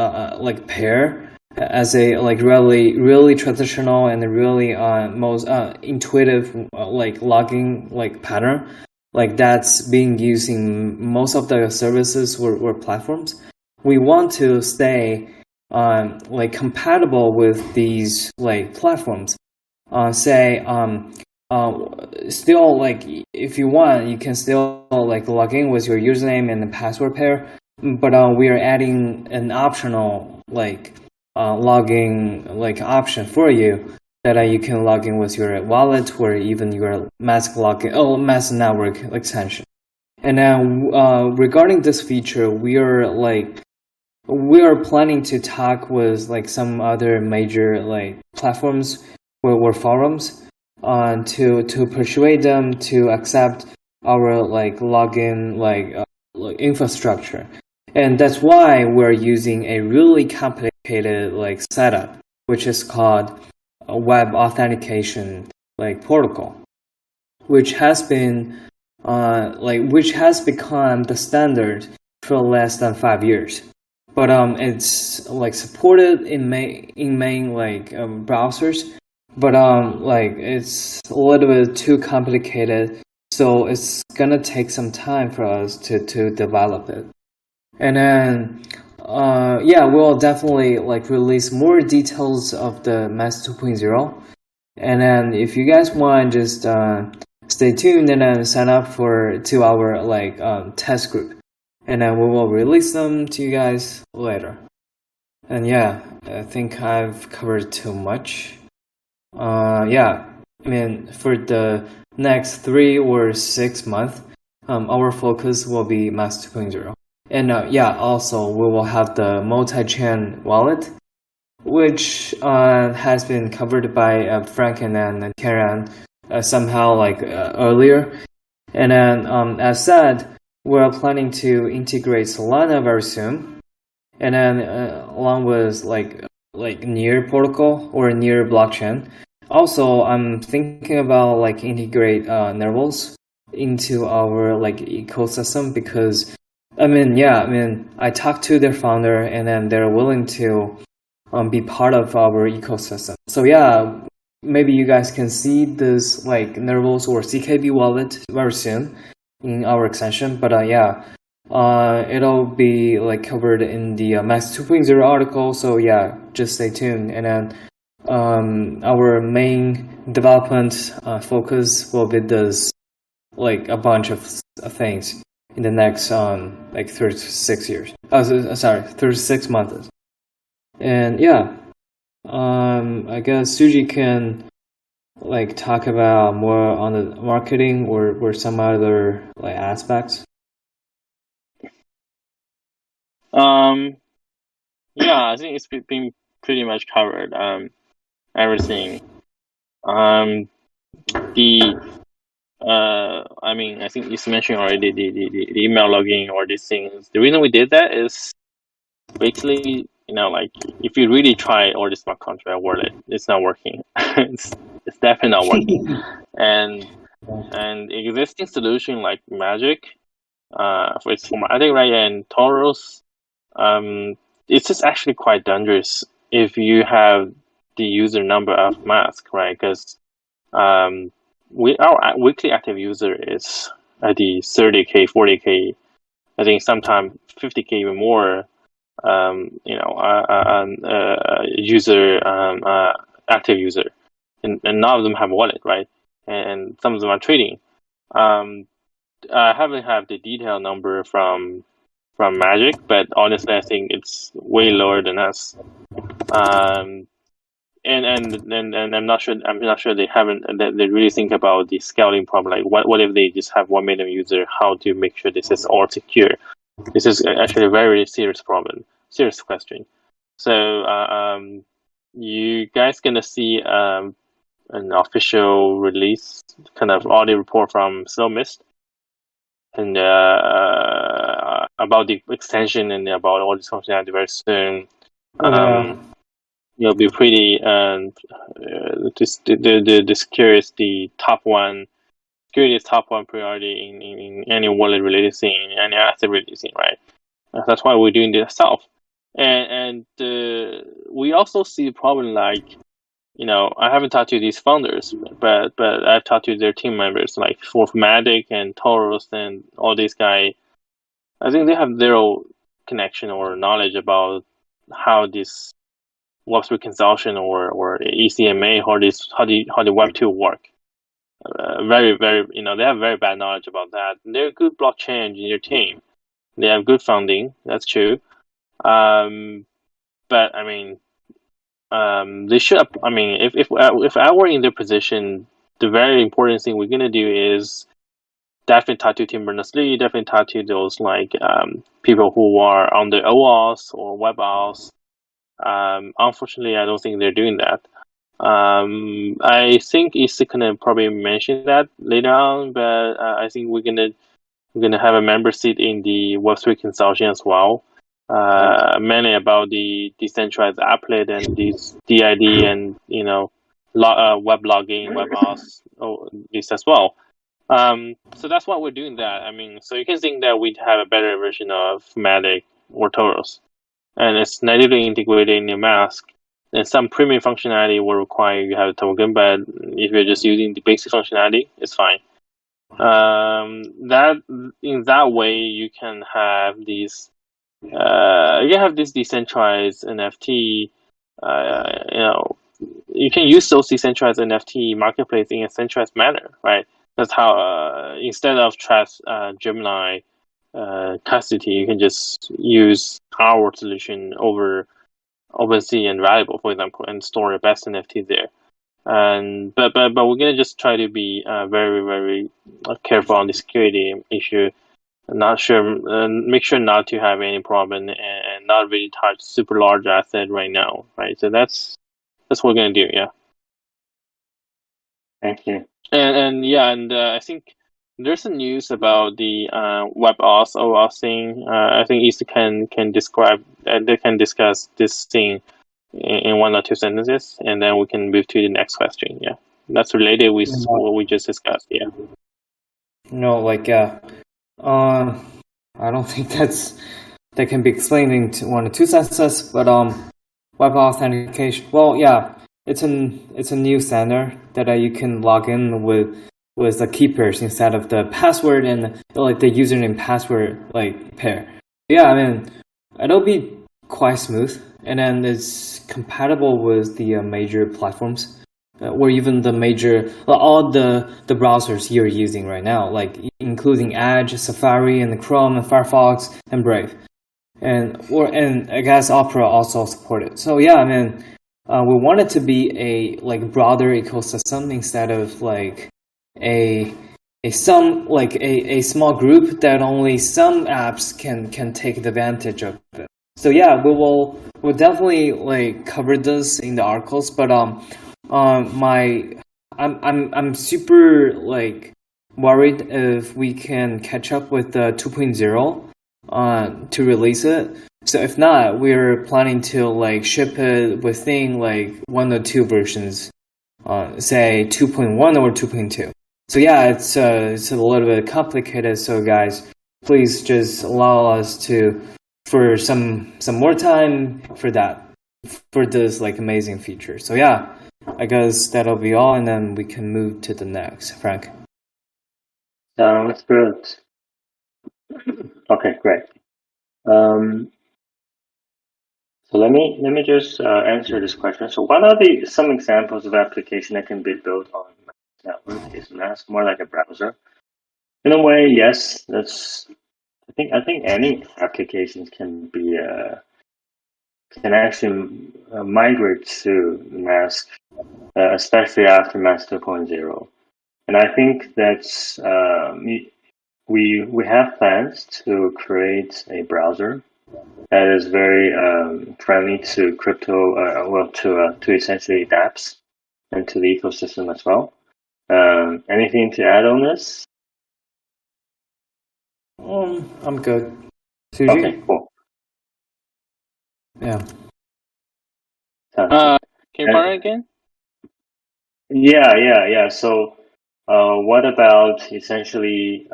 pair as a like really traditional and really most intuitive like logging like pattern, like that's being used in most of the services or platforms. We want to stay like compatible with these like platforms. Still, like if you want, you can still like log in with your username and the password pair, but we are adding an optional like logging like option for you, that you can log in with your wallet or even your mask network extension. And then regarding this feature, we are planning to talk with like some other major like platforms or forums to persuade them to accept our like login like infrastructure. And that's why we're using a really complicated like setup, which is called a web authentication like protocol, which has been which has become the standard for less than 5 years. But it's like supported in main like browsers, but like it's a little bit too complicated, so it's gonna take some time for us to develop it. And then we'll definitely like release more details of the Mass 2.0. And then if you guys want, just stay tuned and then sign up to our like test group, and then we will release them to you guys later. And yeah, I think I've covered too much. Yeah, I mean, for the next 3 or 6 months, our focus will be Mask 2.0. And yeah, also we will have the multi-chain wallet, which has been covered by Frank and then Karen somehow like earlier. And then as said, we're planning to integrate Solana very soon. And then along with like near protocol or near blockchain. Also, I'm thinking about like integrate Nervals into our like ecosystem because I talked to their founder and then they're willing to be part of our ecosystem. So yeah, maybe you guys can see this like Nervals or CKB wallet very soon in our extension. But yeah, it'll be like covered in the Max 2.0 article. So yeah, just stay tuned. And then our main development focus will be this like a bunch of things in the next like 36 years. 36 months. And yeah, I guess Suji can like talk about more on the marketing or some other like aspects. Yeah, I think it's been pretty much covered. Everything. I think you mentioned already the email logging or these things. The reason we did that is basically, like if you really try all the smart contract wallet, it's not working. it's definitely not working. and existing solution like Magic, for its formatting, right, and Taurus, it's just actually quite dangerous if you have the user number of mask, right? Because our weekly active user is at the 30K, 40K, I think sometimes 50K even more. Active user, and none of them have wallet, right? And some of them are trading. I haven't had the detailed number from Magic, but honestly, I think it's way lower than us. And I'm not sure. I'm not sure they haven't. They really think about the scaling problem. Like, what if they just have 1 million user? How to make sure this is all secure? This is actually a very serious problem, serious question. So, you guys gonna see an official release, kind of audit report from Snowmist, and about the extension and about all this functionality very soon. You'll be pretty. The security is the top one. Security is top one priority in any wallet related thing, any asset related thing, right? That's why we're doing this ourselves. And we also see the problem like, I haven't talked to these founders, but I've talked to their team members, like for Matic and Taurus and all these guys. I think they have zero connection or knowledge about how this Web3 consumption or ECMA, how the Web2 work. Very, very, they have very bad knowledge about that. They're a good blockchain engineer team. They have good funding, that's true. But I mean, they should. I mean, if I were in their position, the very important thing we're gonna do is definitely talk to Tim Berners-Lee, definitely talk to those like people who are on the OAuth or WebAuth. Unfortunately, I don't think they're doing that. I think Issa gonna probably mention that later on, but I think we're gonna have a member seat in the Web3 consortium as well. Mainly about the decentralized applet and these DID and web logging, WebAuth, this as well. So that's why we're doing that. I mean, so you can think that we'd have a better version of Matic or Taurus, and it's natively integrated in your mask. And some premium functionality will require you have a token, but if you're just using the basic functionality, it's fine. That in that way you can have these. You have this decentralized NFT. You can use those decentralized NFT marketplace in a centralized manner, right? That's how instead of trust Gemini custody, you can just use our solution over OpenSea and Valuable, for example, and store your best NFT there. And but we're gonna just try to be very, very careful on the security issue. Not sure, make sure not to have any problem and not really touch super large asset right now, right? So that's what we're gonna do, yeah. Thank you. And I think there's some news about the WebAuth OAuth thing. I think East can describe, they can discuss this thing in 1 or 2 sentences, and then we can move to the next question. Yeah, that's related with what we just discussed. Yeah. No, like I don't think that can be explained in 1 or 2 sentences. But web authentication. Well, yeah, it's a new standard that you can log in with the keepers instead of the password and like the username password like pair. Yeah, I mean it'll be quite smooth, and then it's compatible with the major platforms. Or even the major, all the browsers you're using right now, like including Edge, Safari, and Chrome, and Firefox, and Brave, and I guess Opera also supported. So yeah, I mean, we want it to be a like broader ecosystem instead of like a small group that only some apps can take advantage of it. So yeah, we'll definitely like cover this in the articles, but I'm super like worried if we can catch up with the 2.0 to release it. So if not, we're planning to like ship it within like 1 or 2 versions, say 2.1 or 2.2. So yeah, it's a little bit complicated. So guys, please just allow us for some more time for this like amazing feature. So yeah, I guess that'll be all, and then we can move to the next. Frank. Sounds good. Okay, great. So let me just answer this question. So what are some examples of application that can be built on network? Is Mask more like a browser? In a way, yes. I think any applications can actually migrate to Mask, especially after Mask 2.0. And I think that's we have plans to create a browser that is very friendly to crypto, to essentially dApps and to the ecosystem as well. Anything to add on this? I'm good. Suji? Okay, cool. Yeah. Can you fire again? Yeah. So, what about essentially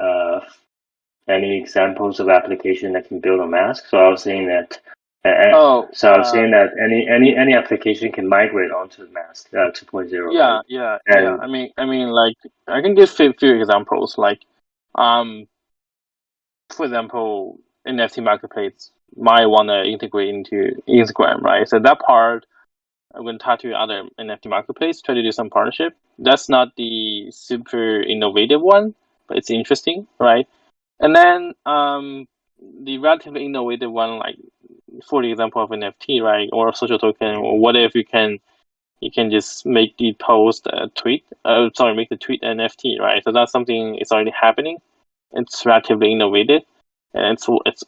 any examples of application that can build a mask? So I was saying that. Any application can migrate onto the mask 2.0. Yeah. I mean, like I can give a few examples. Like, for example, NFT marketplace might want to integrate into Instagram, right? So that part, I'm going to talk to other NFT marketplace, try to do some partnership. That's not the super innovative one, but it's interesting, right? And then the relatively innovative one, like for the example of NFT, right, or a social token, or what if you can just make the post a tweet, make the tweet NFT, right? So that's something it's already happening. It's relatively innovative, and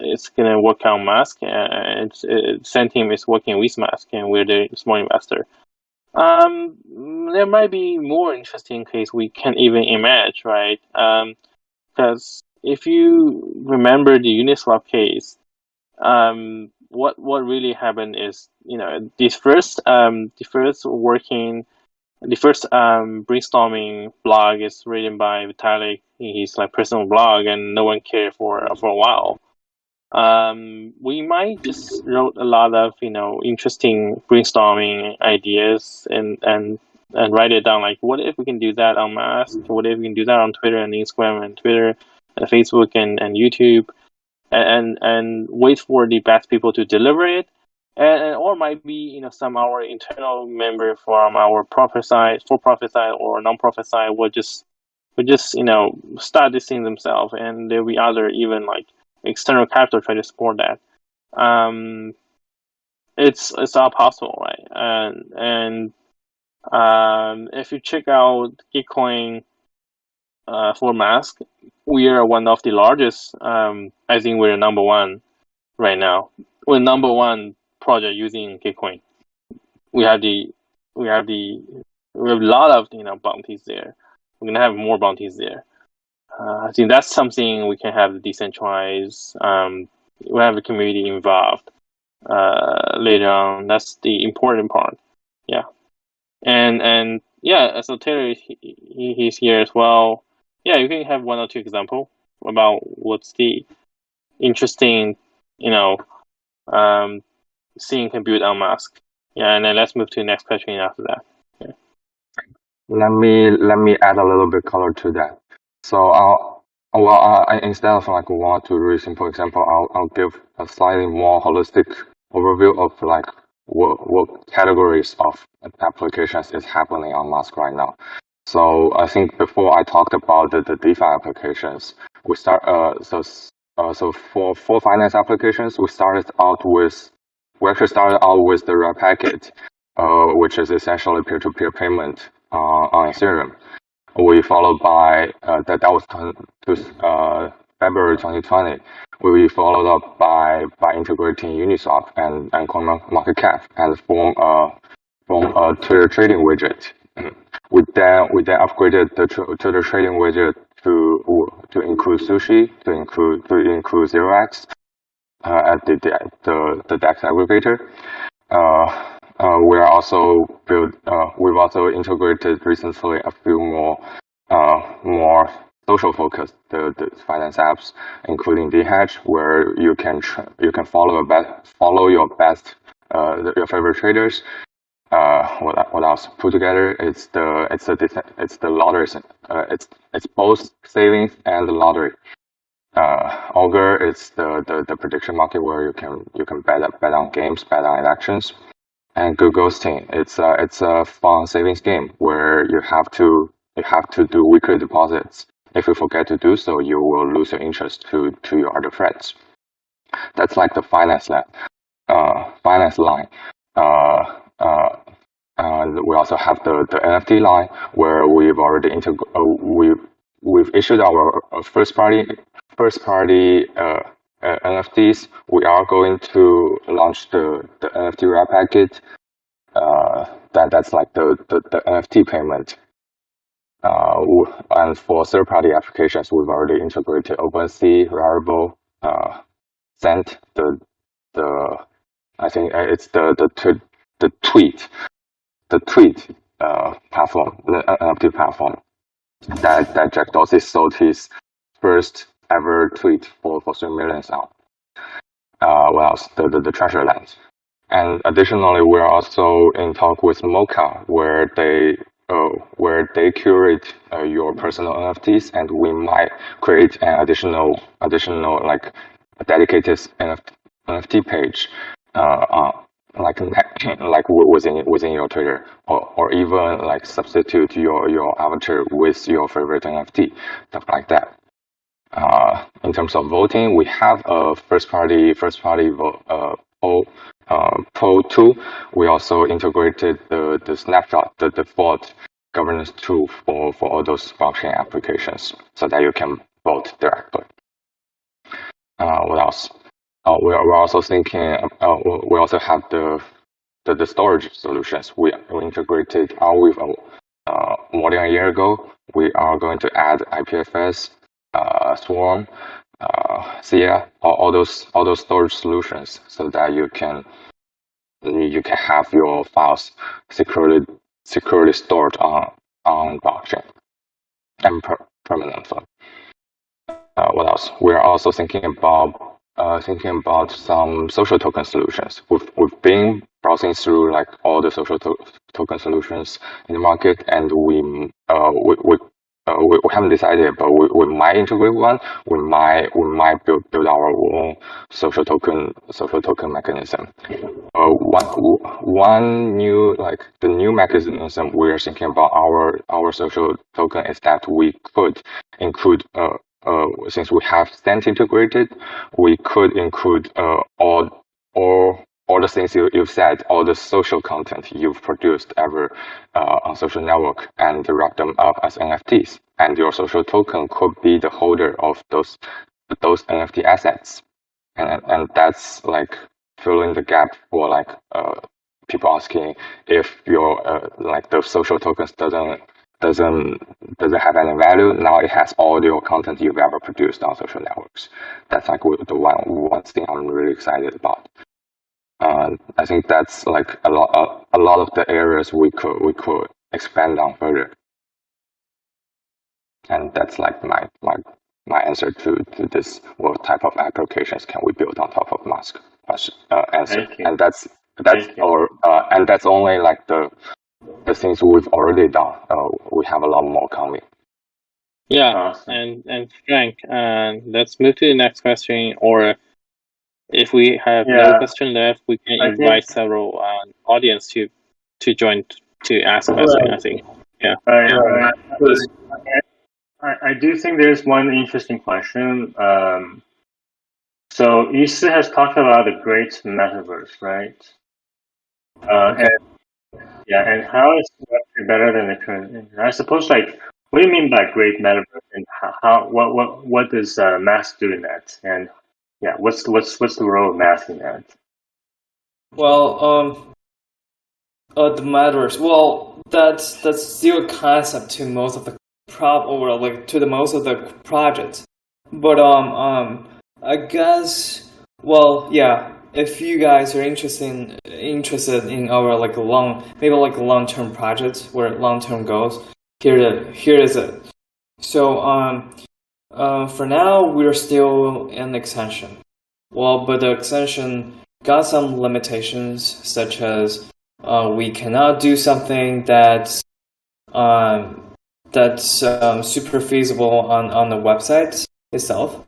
it's gonna work on Mask. Centim is working with Mask, and we're the small investor. There might be more interesting case we can't even imagine, right? Because if you remember the Uniswap case, what really happened is, the first brainstorming blog is written by Vitalik. He's like personal blog, and no one cared for a while. We might just wrote a lot of interesting brainstorming ideas and write it down. Like, what if we can do that on Mask? What if we can do that on Twitter and Instagram and Twitter and Facebook and YouTube, and wait for the best people to deliver it. And or might be some our internal member from our for-profit side or non-profit side will just start this thing themselves, and there'll be other even like external capital try to support that. it's all possible, right? And if you check out Gitcoin for mask, we are one of the largest. I think we're number one right now. We're number one project using Gitcoin. We have the we have the we have a lot of bounties there. We're gonna have more bounties there. I think that's something we can have decentralized. We have the community involved later on. That's the important part. Yeah, and yeah. So Taylor, he's here as well. Yeah, you can have one or two example about what's the interesting, you know, seeing can build on mask. Yeah, and then let's move to the next question after that. Yeah. Let me add a little bit color to that. So instead of like one or two really simple example, I'll give a slightly more holistic overview of like what categories of applications is happening on Mask right now. So I think before I talked about the DeFi applications, we start so for finance applications, we actually started out with the Red Packet, which is essentially peer-to-peer payment on Ethereum. We followed by that was February 2020. We followed up by integrating Uniswap and CoinMarketCap and form a Twitter trading widget. We then upgraded the Twitter trading widget to include sushi, to include 0x at the DEX aggregator. We've also integrated recently a few more social focused the finance apps, including DHedge, where you can follow your best your favorite traders. What else put together? It's the lottery. It's both savings and the lottery. Augur is the prediction market where you can bet on games, bet on elections. And Go Ghosting, it's a fun savings game where you have to do weekly deposits. If you forget to do so, you will lose your interest to your other friends. That's like the finance line. We also have the NFT line where we've already we've issued our first party NFTs. We are going to launch the NFT Red Packet. That's like the NFT payment. And for third-party applications, we've already integrated OpenSea, Rarible, Cent, I think it's the Tweet platform, the NFT platform that Jack Dorsey sold his first ever tweet for 3 million out. What else? The Treasure Land. And additionally, we're also in talk with Mocha, where they curate your personal NFTs, and we might create an additional like a dedicated NFT page, like within your Twitter, or even like substitute your avatar with your favorite NFT, stuff like that. In terms of voting, we have a first party poll tool. We also integrated the snapshot, the default governance tool for all those blockchain applications, so that you can vote directly. What else? We're also thinking. We also have the storage solutions. We integrated Arweave more than a year ago. We are going to add IPFS, Swarm, SIA, all those storage solutions, so that you can have your files securely stored on blockchain and permanently. What else? We're also thinking about some social token solutions. We've been browsing through like all the social token solutions in the market, and we haven't decided, but we might integrate one. We might build our own social token mechanism. One new the new mechanism we're thinking about our social token is that we could include since we have Cent integrated, we could include all the the things you've said, all the social content you've produced ever on social network, and wrap them up as NFTs. And your social token could be the holder of those NFT assets. And that's like filling the gap for like people asking if your like the social tokens doesn't have any value. Now it has all your content you've ever produced on social networks. That's like the one thing I'm really excited about. I think that's like a lot of the areas we could expand on further. And that's like my answer to this: what type of applications can we build on top of Mask answer. And that's and that's only like the things we've already done. We have a lot more coming. Yeah, awesome. And Frank, let's move to the next question. Or if we have no question left, we can invite several audience to join to ask questions. I think. Yeah. Right. I do think there's one interesting question. So Issa has talked about the great metaverse, right? And how is Web3 better than the current? I suppose, like, what do you mean by great metaverse, and what does Mask do in that? And what's the role of Mask in that? Well, the metaverse. Well, that's still a concept to most of the most of the projects. But I guess, well, yeah. If you guys are interested in our like long-term projects or long-term goals, here is it. So for now we're still in extension. Well, but the extension got some limitations, such as we cannot do something that's super feasible on the website itself.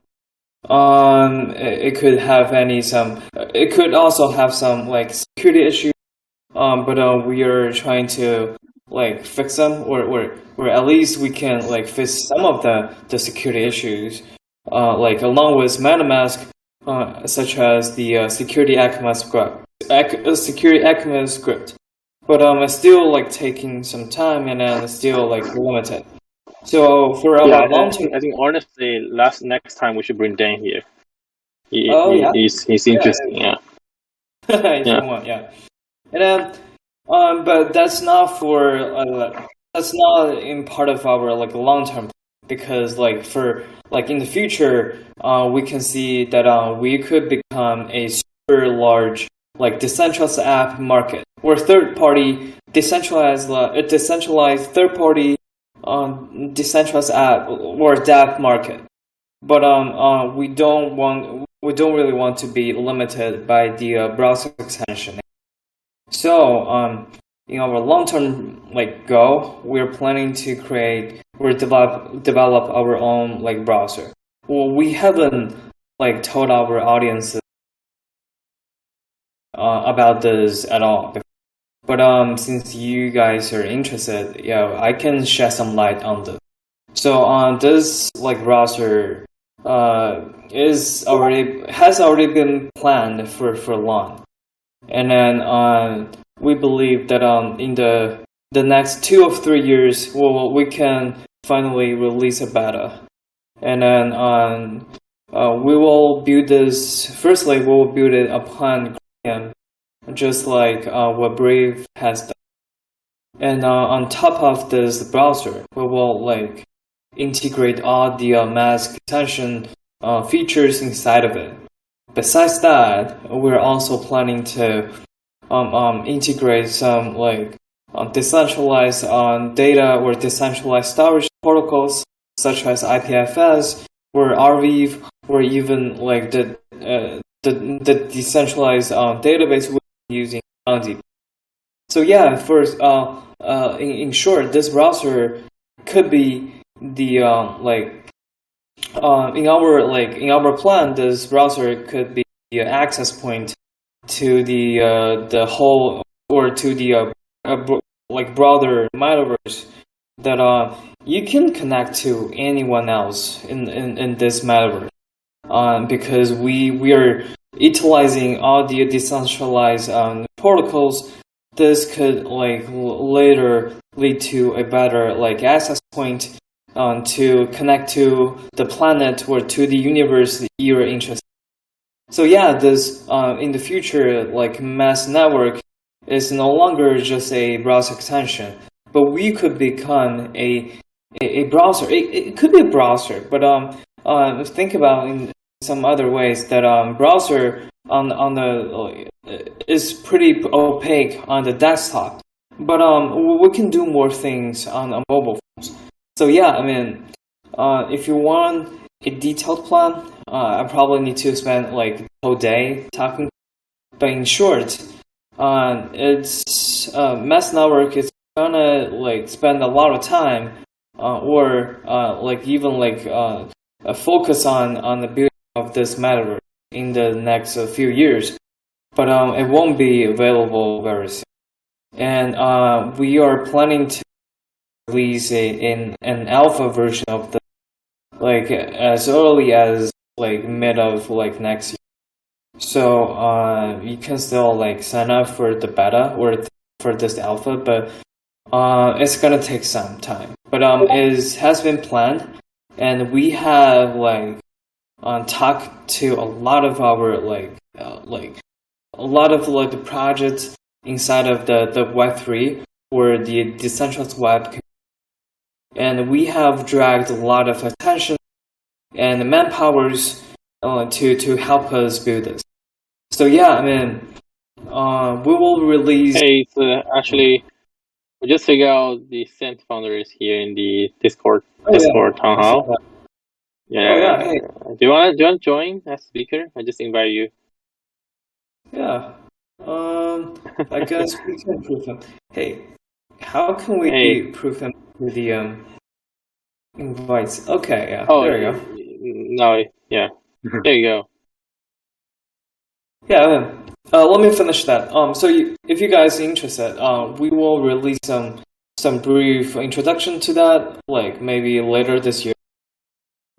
It could have it could also have some like security issues. But we are trying to like fix them, or at least we can like fix some of the security issues. Like along with MetaMask, such as the security Acumen script. But it's still like taking some time, and then still like limited. So for our long term, I think honestly, next time we should bring Dan here. He's interesting. Yeah. Yeah. And then, but that's not in part of our like long term, because like for like in the future, we can see that we could become a super large like decentralized app market, or decentralized third party decentralized app or dApp market. But we don't really want to be limited by the browser extension. So in our long-term like goal, we're planning to develop our own like browser. Well, we haven't like told our audiences about this at all. But since you guys are interested, I can shed some light on this. So this like browser has already been planned for long, and then we believe that in the next 2 or 3 years, we can finally release a beta, and then we will build this. Firstly, we will build it upon Chromium, just like what Brave has done. And on top of this browser, we will like integrate all the Mask extension features inside of it. Besides that, we're also planning to integrate some like decentralized data or decentralized storage protocols, such as IPFS or RVEV, or even like the decentralized database we're using DB. So first, in short, this browser could be the in our plan, this browser could be the access point to the whole, or to the like broader metaverse, that you can connect to anyone else in this metaverse. because we are utilizing all the decentralized protocols. This could later lead to a better access point to connect to the planet or to the universe that you're interested in. So yeah, this in the future, mass network is no longer just a browser extension, but we could become a browser. It could be a browser, but think about in some other ways that browser on the is pretty opaque on the desktop, but we can do more things on mobile phones. So yeah, I mean, if you want a detailed plan, I probably need to spend the whole day talking. But in short, it's mass network is gonna spend a lot of time, or even focus on the building of this metaverse in the next few years. But it won't be available very soon, and we are planning to release an alpha version of the as early as mid of next year. So you can still sign up for the beta or for this alpha, but it's gonna take some time. But it has been planned, and we have talked to a lot of our a lot of the projects inside of the Web3 or the decentralized web, and we have dragged a lot of attention and manpowers to help us build this. So yeah, I mean, we will release. Hey, so actually, we just figured out the Cent founders here in the Discord Townhall. Yeah. Oh, yeah. Hey. Do you want to join as speaker? I just invite you. Yeah. I guess we can prove him. Hey, how can we prove him with the invites? Okay, yeah. Oh, there you go. No, yeah. There you go. Yeah. Let me finish that. So if you guys are interested, we will release some brief introduction to that, maybe later this year.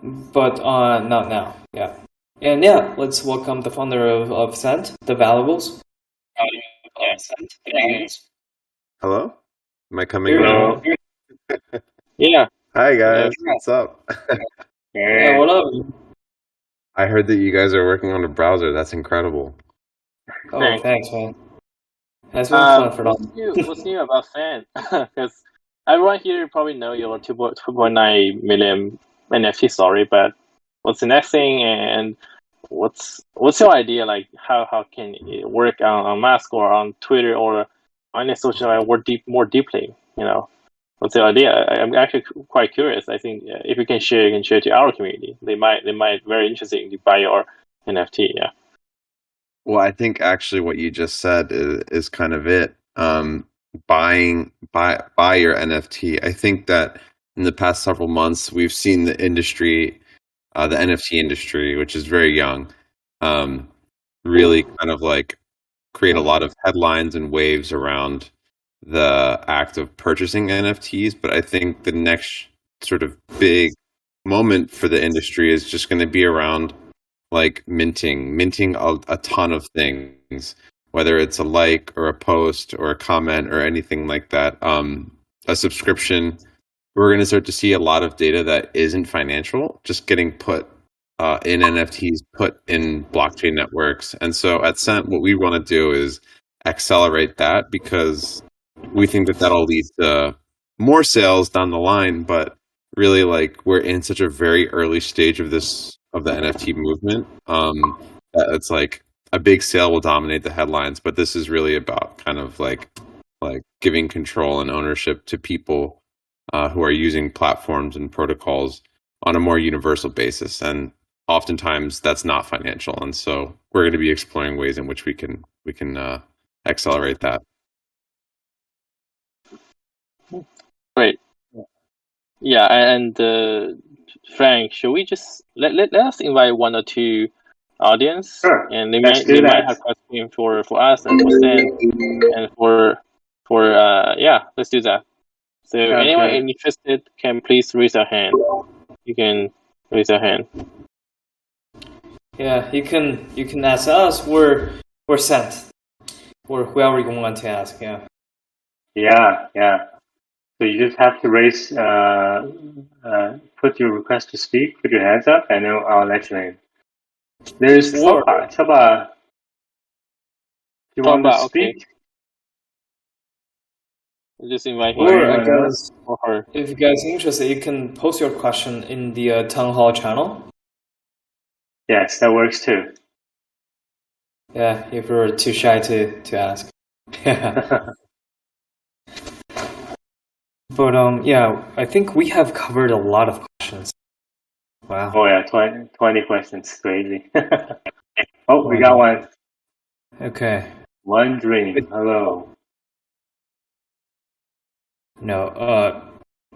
But not now. Yeah. And yeah, let's welcome the founder of Cent, the Valuables. Hello? Am I coming Hello. in? Yeah. Hi guys, what's up? Yeah, what up? I heard that you guys are working on a browser. That's incredible. Oh, thanks, man. That's been fun for us. What's new about Fan? Because everyone here probably know your 2.9 million NFT story, but what's the next thing, and what's your idea? How can it work on Mask or on Twitter or on any social media more deeply? What's your idea? I'm actually quite curious. I think if you can share, to our community. They might very interesting to buy your NFT. Yeah. Well, I think actually what you just said is kind of it. Buy your NFT. I think that in the past several months, we've seen the industry, the NFT industry, which is very young, really kind of create a lot of headlines and waves around the act of purchasing NFTs. But I think the next sort of big moment for the industry is just going to be around minting a ton of things, whether it's a like or a post or a comment or anything like that, a subscription. We're going to start to see a lot of data that isn't financial just getting put in NFTs, put in blockchain networks. And so at Cent, what we want to do is accelerate that, because we think that that'll lead to more sales down the line. But really, we're in such a very early stage of the NFT movement. It's a big sale will dominate the headlines, but this is really about kind of giving control and ownership to people who are using platforms and protocols on a more universal basis. And oftentimes that's not financial. And so we're going to be exploring ways in which we can accelerate that. Great. Yeah, and Frank, should we just let us invite one or two audience? Sure. And they might have questions for us and for Stan and for let's do that. So anyone interested can please raise their hand. You can raise your hand. Yeah, you can ask us. We're sent, or whoever you want to ask. Yeah. Yeah. So you just have to put your request to speak, put your hands up, and then I'll let you in. There's Or Chopa. Chopa, you want to Okay. speak? I'll just invite him. or I Anyone guess else? Or her. if you guys are interested, you can post your question in the Townhall channel. Yes, that works too. Yeah, if you're too shy to ask. Yeah. But yeah, I think we have covered a lot of questions. Wow. Oh yeah, 20 questions, crazy. Oh, we Oh, got one. Okay. One dream. Hello. No,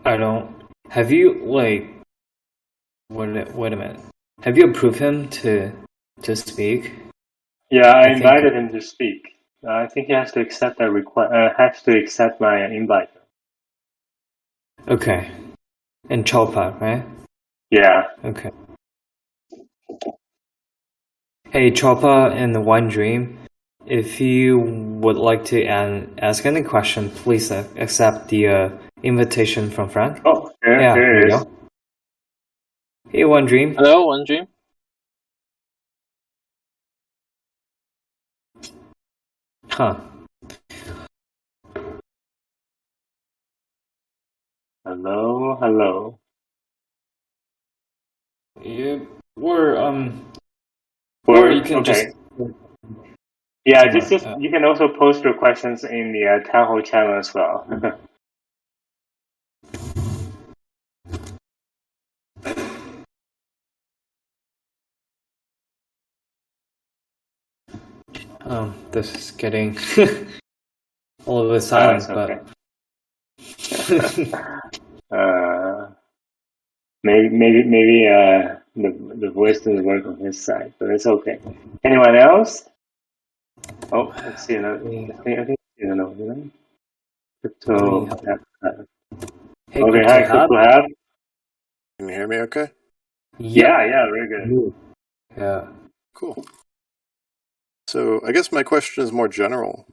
I don't. Have you wait a minute. Have you approved him to speak? Yeah, I I think- invited him to speak. I think he has to accept that request. Has to accept my invite. Okay. And Chopa, right? Yeah. Okay. Hey, Chopa and the One Dream, if you would like to ask any question, please accept the invitation from Frank. Oh, Yeah, there you it is. go. Hey, One Dream. Hello, One Dream. Huh. Hello. You or you can okay. just Yeah, Come just on, you can also post your questions in the Townhall channel as well. this is getting a little bit silent, it's okay. but Maybe the voice doesn't work on his side, but it's okay. Anyone else? Oh, let's see another. I think another one. Crypto. hey, Okay, Crypto hi, Hub. Crypto Hub. Can you hear me okay? Yeah, very good. Yeah. Cool. So I guess my question is more general.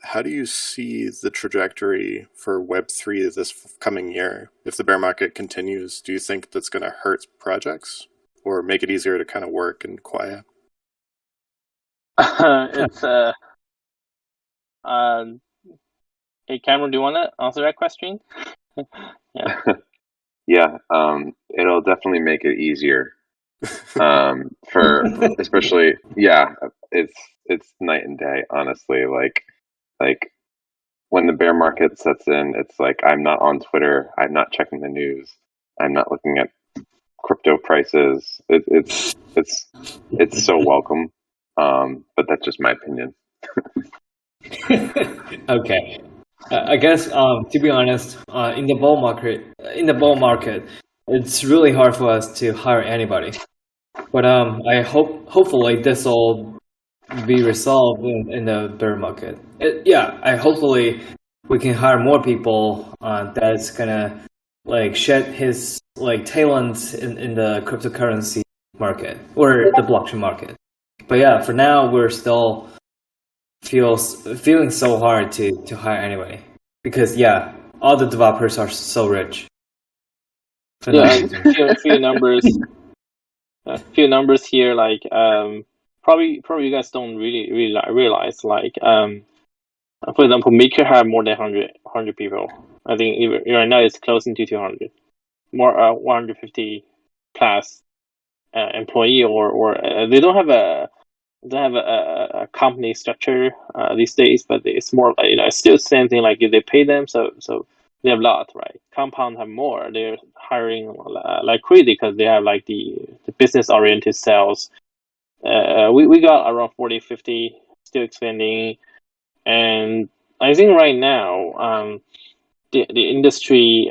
How do you see the trajectory for Web3 this coming year? If the bear market continues, do you think that's going to hurt projects or make it easier to kind of work and quiet? It's hey, Cameron, do you want to answer that question? Yeah. Yeah, it'll definitely make it easier. For especially, yeah, it's night and day, honestly. Like when the bear market sets in, it's like I'm not on Twitter, I'm not checking the news, I'm not looking at crypto prices. It's so welcome. But that's just my opinion. Okay. I guess to be honest, in the bull market, it's really hard for us to hire anybody. But I hopefully this will be resolved in the bear market. Hopefully we can hire more people that's gonna like shed his like talents in the cryptocurrency market or the blockchain market. But yeah, for now we're still feeling so hard to hire anybody because all the developers are so rich. For no Yeah, reason. few numbers. Few numbers here, like probably you guys don't really realize, like for example, Maker have more than 100 people. I think right now it's close to 200, more 150 plus employee, or they don't have a company structure these days, but it's more like, it's still the same thing, like if they pay them, so they have a lot, right? Compound have more, they're hiring like crazy because they have like the business oriented sales. We got around 40-50, still expanding. And I think right now the industry,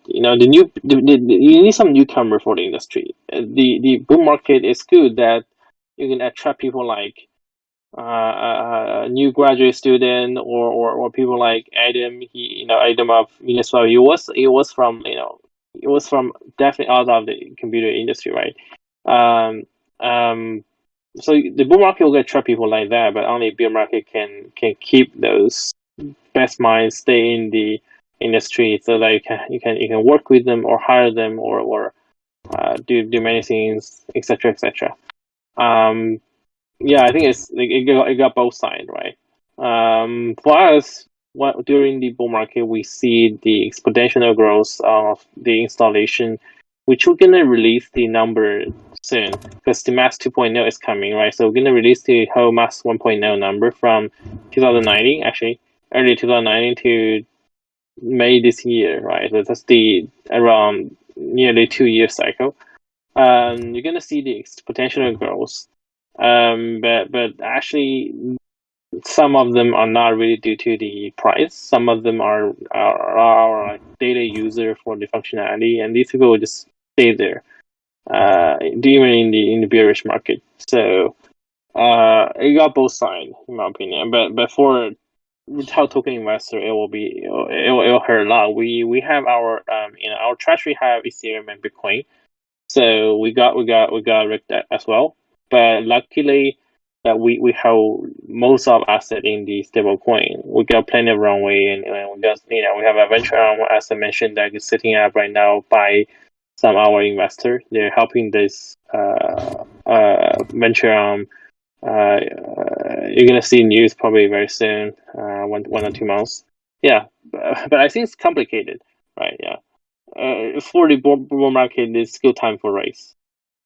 you need some newcomer for the industry. The boom market is good that you can attract people like a new graduate student, or people like Adam. Adam of Uniswap. It was from definitely out of the computer industry, right? so the bull market will attract people like that, but only bear market can keep those best minds stay in the industry, so that you can work with them or hire them or do many things, etc. etc. Yeah, I think it got both sides, right? For us, during the bull market, we see the exponential growth of the installation, which we're gonna release the number soon because the Mass 2.0 is coming, right? So we're gonna release the whole Mass 1.0 number from 2019, actually early 2019 to May this year, right? So that's the around nearly 2 year cycle. You're gonna see the exponential growth. But actually, some of them are not really due to the price. Some of them are our data user for the functionality, and these people will just stay there, even in the bearish market. So it got both sides, in my opinion. But for retail token investor, it will hurt a lot. We have our our treasury have Ethereum and Bitcoin, so we got rigged as well. But luckily that we hold most of asset in the stable coin. We got plenty of runway, and we got we have a venture arm, as I mentioned, that is sitting up right now by some of our investors. They're helping this venture arm. You're gonna see news probably very soon, 1 or 2 months. Yeah, but I think it's complicated, right? Yeah. For the bull market, it's still time for race,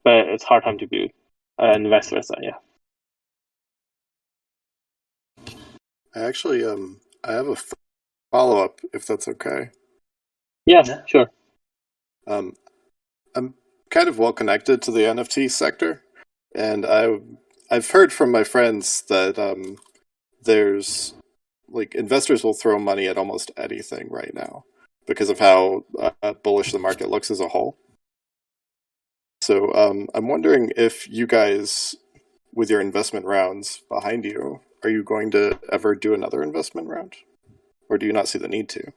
but it's hard time to build, and vice versa. Yeah. I actually, I have a follow up, if that's okay. Yeah, sure. I'm kind of well connected to the NFT sector, and I've heard from my friends that there's investors will throw money at almost anything right now because of how bullish the market looks as a whole. So I'm wondering if you guys, with your investment rounds behind you, are you going to ever do another investment round, or do you not see the need to?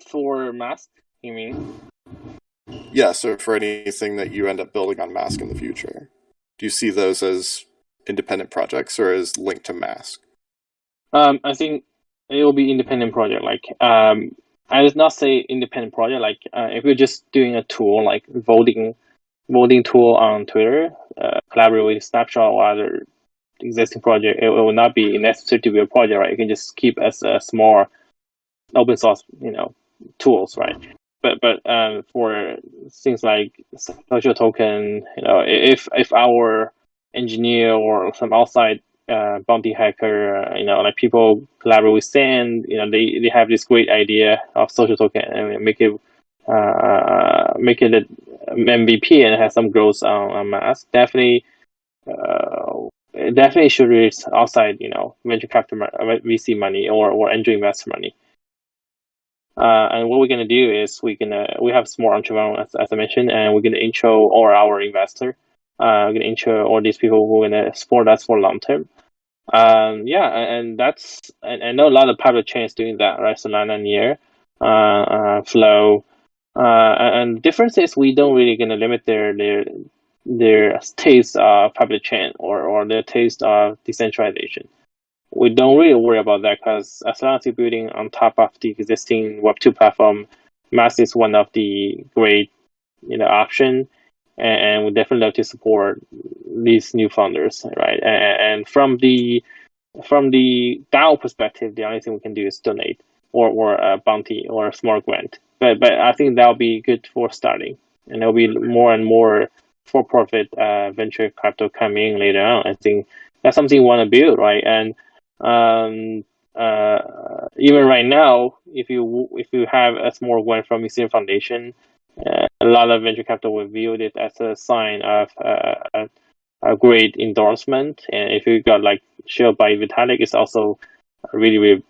For Mask, you mean? Yeah, so for anything that you end up building on Mask in the future, do you see those as independent projects or as linked to Mask? I think it will be independent project. I did not say independent project. If you're just doing a tool like voting tool on Twitter, collaborate with Snapshot or other existing project, it will not be necessary to be a project, right? You can just keep as a small open source, tools, right? But for things like social token, if our engineer or some outside bounty hacker, people collaborate with Sand, they have this great idea of social token and make it an MVP and have some growth on Mask. Definitely should reach outside, venture capital VC money or angel investor money. And what we're gonna do is we have small entrepreneur as I mentioned, and we're gonna intro all our investor. We're gonna intro all these people who are gonna support us for long term. And that's I know a lot of public chains doing that, right? Solana, Near, Flow, and the difference is we don't really gonna limit their taste of public chain or their taste of decentralization. We don't really worry about that because as long as you're building on top of the existing Web2 platform, Mask is one of the great, option, and we definitely love to support these new founders, right? And from the DAO perspective, the only thing we can do is donate or a bounty or a small grant. But I think that'll be good for starting, and there'll be more and more for-profit venture capital coming later on. I think that's something you want to build, right? And even right now, if you have a small grant from Ethereum Foundation, a lot of venture capital will view it as a sign of a great endorsement. And if you got shared by Vitalik, it's also really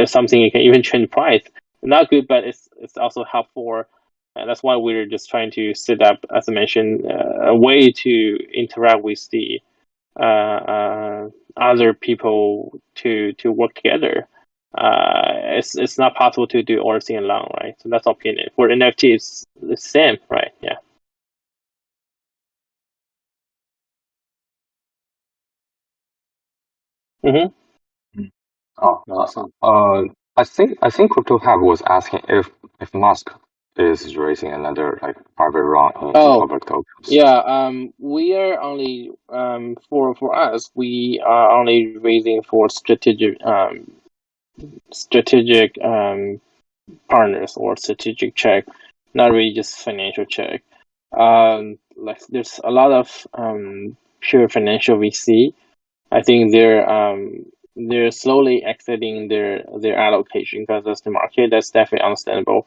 something you can even trend price. Not good, but it's also helpful. That's why we're just trying to set up, as I mentioned, a way to interact with the other people to work together. it's not possible to do everything alone, right? So that's opinion. For NFT, it's the same, right? Yeah. Mm-hmm. Oh, Awesome. I think Crypto Hub was asking if Musk is raising another like private round in Oh, public tokens. yeah. We are only for us, we are only raising for strategic partners or strategic check, not really just financial check. Like there's a lot of pure financial VC. I think they're slowly exiting their allocation because that's the market. That's definitely understandable,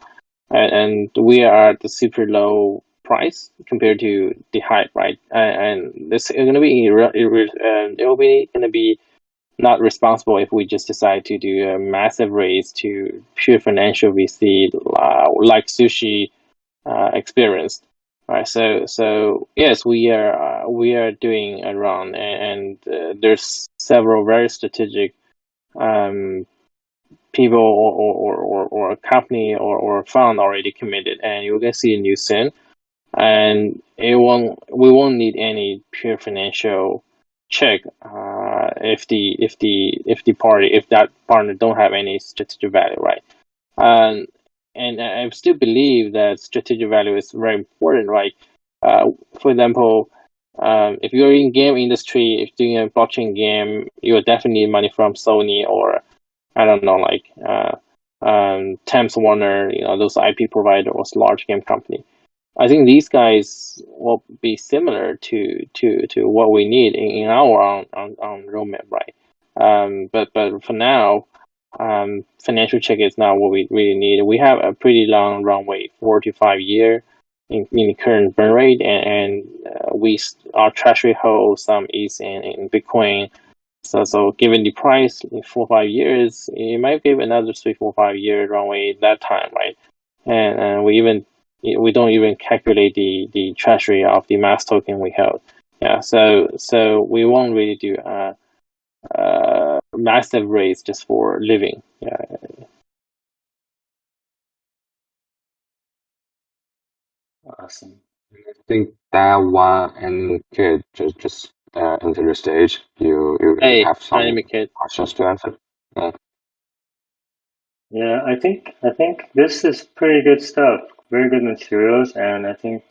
and we are at the super low price compared to the hype, right? And this is going to be it will be going to be not responsible if we just decide to do a massive raise to pure financial VC like Sushi experienced. Right, so yes, we are doing a run, and there's several very strategic people or a company or fund already committed, and you're gonna see a new soon. And we won't need any pure financial check if that partner don't have any strategic value, right? Um, and I still believe that strategic value is very important, right? For example, if you're in game industry, if doing a blockchain game, you will definitely need money from Sony or I don't know, like Thames Warner, those IP provider or large game company. I think these guys will be similar to what we need in our own roadmap, right? But for now, financial check is not what we really need. We have a pretty long runway, 4 to 5 year in the current burn rate, and our treasury holds some ETH in Bitcoin. So given the price in 4 or 5 years, it might give another 3, 4, 5 year runway that time, right? And we don't even calculate the treasury of the mass token we held. Yeah, so we won't really do massive raise just for living. Yeah. Awesome. I think that one and kid just enter the stage. You Hey, have some anime kid. questions to answer. Yeah. Yeah, I think this is pretty good stuff. Very good materials, and I think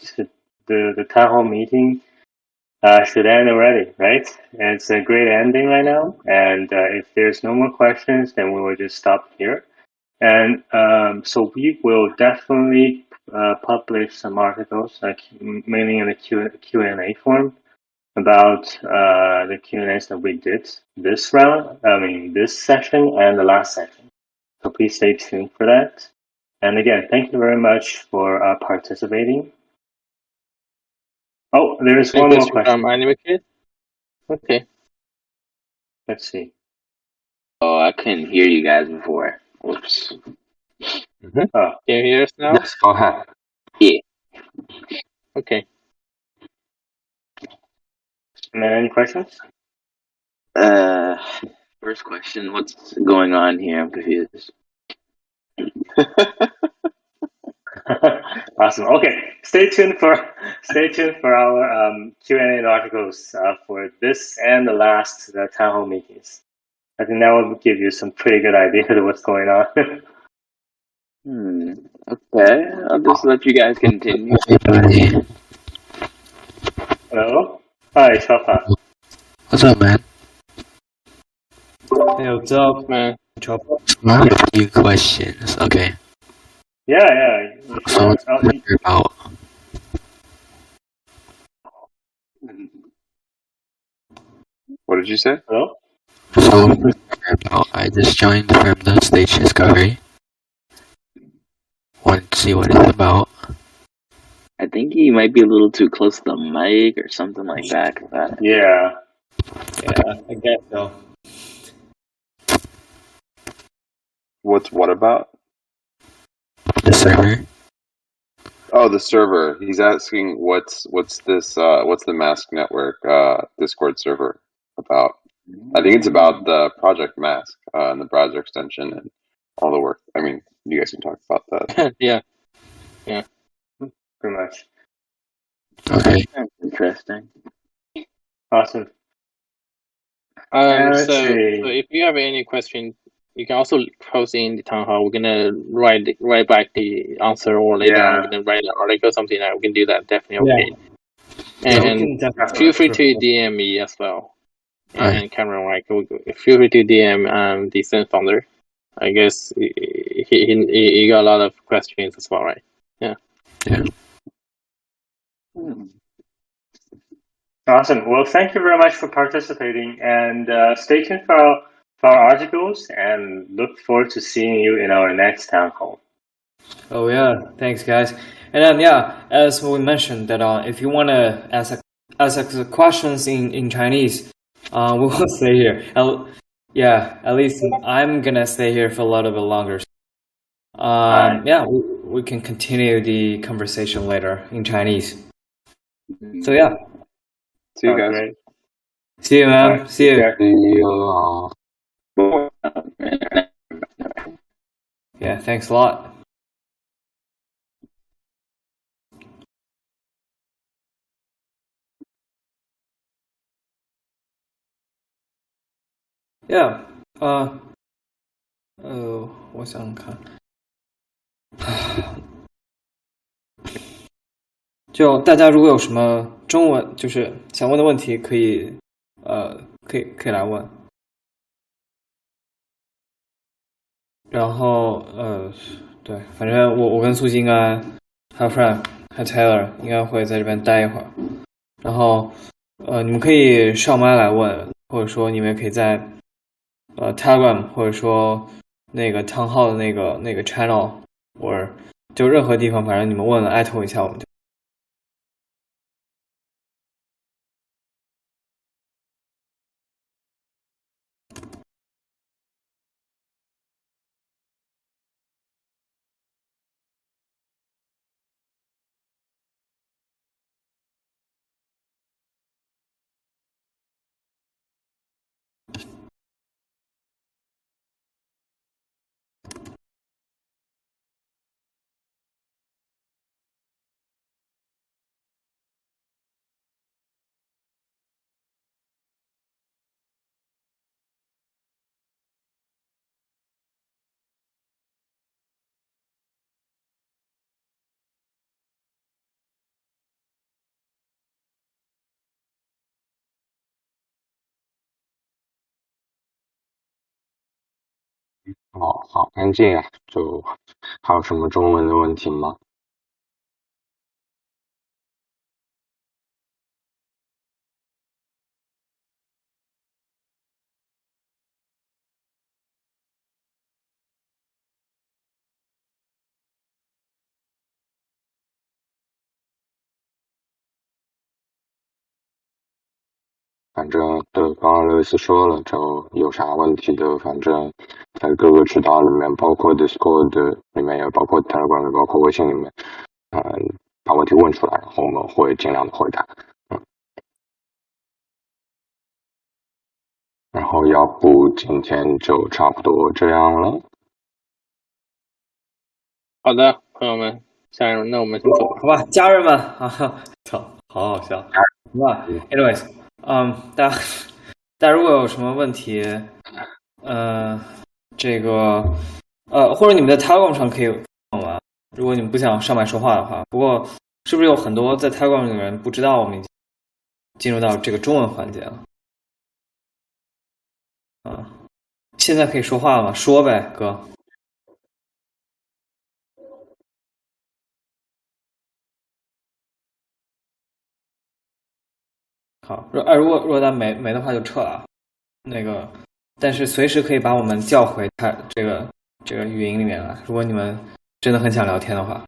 the Townhall meeting should end already, right? It's a great ending right now, and if there's no more questions, then we will just stop here. And so we will definitely publish some articles, mainly in the Q&A form, about the Q&As that we did this round, this session and the last session. So please stay tuned for that. And again, thank you very much for participating. Oh, there's one more question. Anime kid? Okay. Let's see. Oh, I couldn't hear you guys before. Whoops. Mm-hmm. Oh. Can you hear us now? Yes, go ahead. Yeah. Okay. Any questions? First question, what's going on here? I'm confused. Awesome. Okay, stay tuned for our Q&A articles for this and the last Townhall meetings. I think that will give you some pretty good idea of what's going on. Okay, I'll just let you guys continue. Hello? Hi, Choppa. What's up, man? Hey, what's up, man? I have a few questions. Okay. Yeah. So what's about? What did you say? Hello? So about? I just joined from the stage discovery. Want to see what it's about. I think you might be a little too close to the mic or something like that. Yeah, I guess so. What's what about? The server. Oh, the server. He's asking what's the Mask Network Discord server about? I think it's about the project mask and the browser extension and all the work. I mean, you guys can talk about that. Yeah. Pretty much. Okay. That's interesting. Awesome. So, let's so see. if you have any question, you can also post in the town hall. We're gonna write back the answer, or later on we're gonna write an article or something. That we can do that. Definitely okay. And feel free to DM me as well. And Cameron, like, feel free to DM the Zen founder. I guess he got a lot of questions as well, right? Yeah. Awesome. Well, thank you very much for participating, and stay tuned for our articles, and look forward to seeing you in our next town hall. Oh yeah, thanks guys. And then as we mentioned that if you want to ask questions in Chinese, we will stay here. At least I'm gonna stay here for a little bit longer. Yeah, we can continue the conversation later in Chinese. So yeah. See you guys. Great. See you, man. See you. Yeah, thanks a lot. Yeah, 我想想看，就大家如果有什么中文就是想问的问题，可以来问。然后对，反正我跟苏金应该还有 Frank 还有 Taylor 应该会在这边待一会儿。然后你们可以上麦来问，或者说你们可以在Telegram 或者说那个汤号的那个 channel， 或者就任何地方，反正你们问了艾特我一下，我们就。好安静啊！就还有什么中文的问题吗？反正对，刚刚刘易斯说了，就有啥问题的，反正在各个渠道里面，包括 Discord 里面，也包括 Telegram，也包括微信里面，把问题问出来，然后我们会尽量的回答。然后要不今天就差不多这样了。好的，朋友们，家人们，那我们先走了，好吧，家人们啊，操，好好笑。那 anyways， 大家如果有什么问题，这个或者你们在 Telegram 上可以问我，如果你们不想上麦说话的话。不过是不是有很多在 Telegram 里的人不知道我们已经进入到这个中文环节了？现在可以说话了吗？说呗，哥。好，如果他没的话就撤了。那个，但是随时可以把我们叫回他这个语音里面来。如果你们真的很想聊天的话，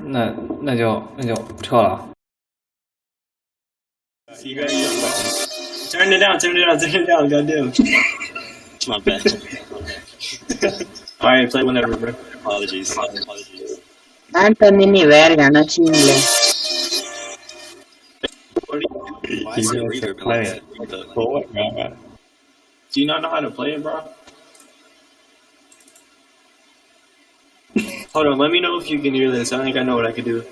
那就撤了。Turn it down, goddamn. My bad. Alright, play whenever, bro. Apologies. Anthony ni verga, no chingle. Why is it a reader? But like, Do you not know how to play it, bro? Hold on, let me know if you can hear this. I think I know what I could do.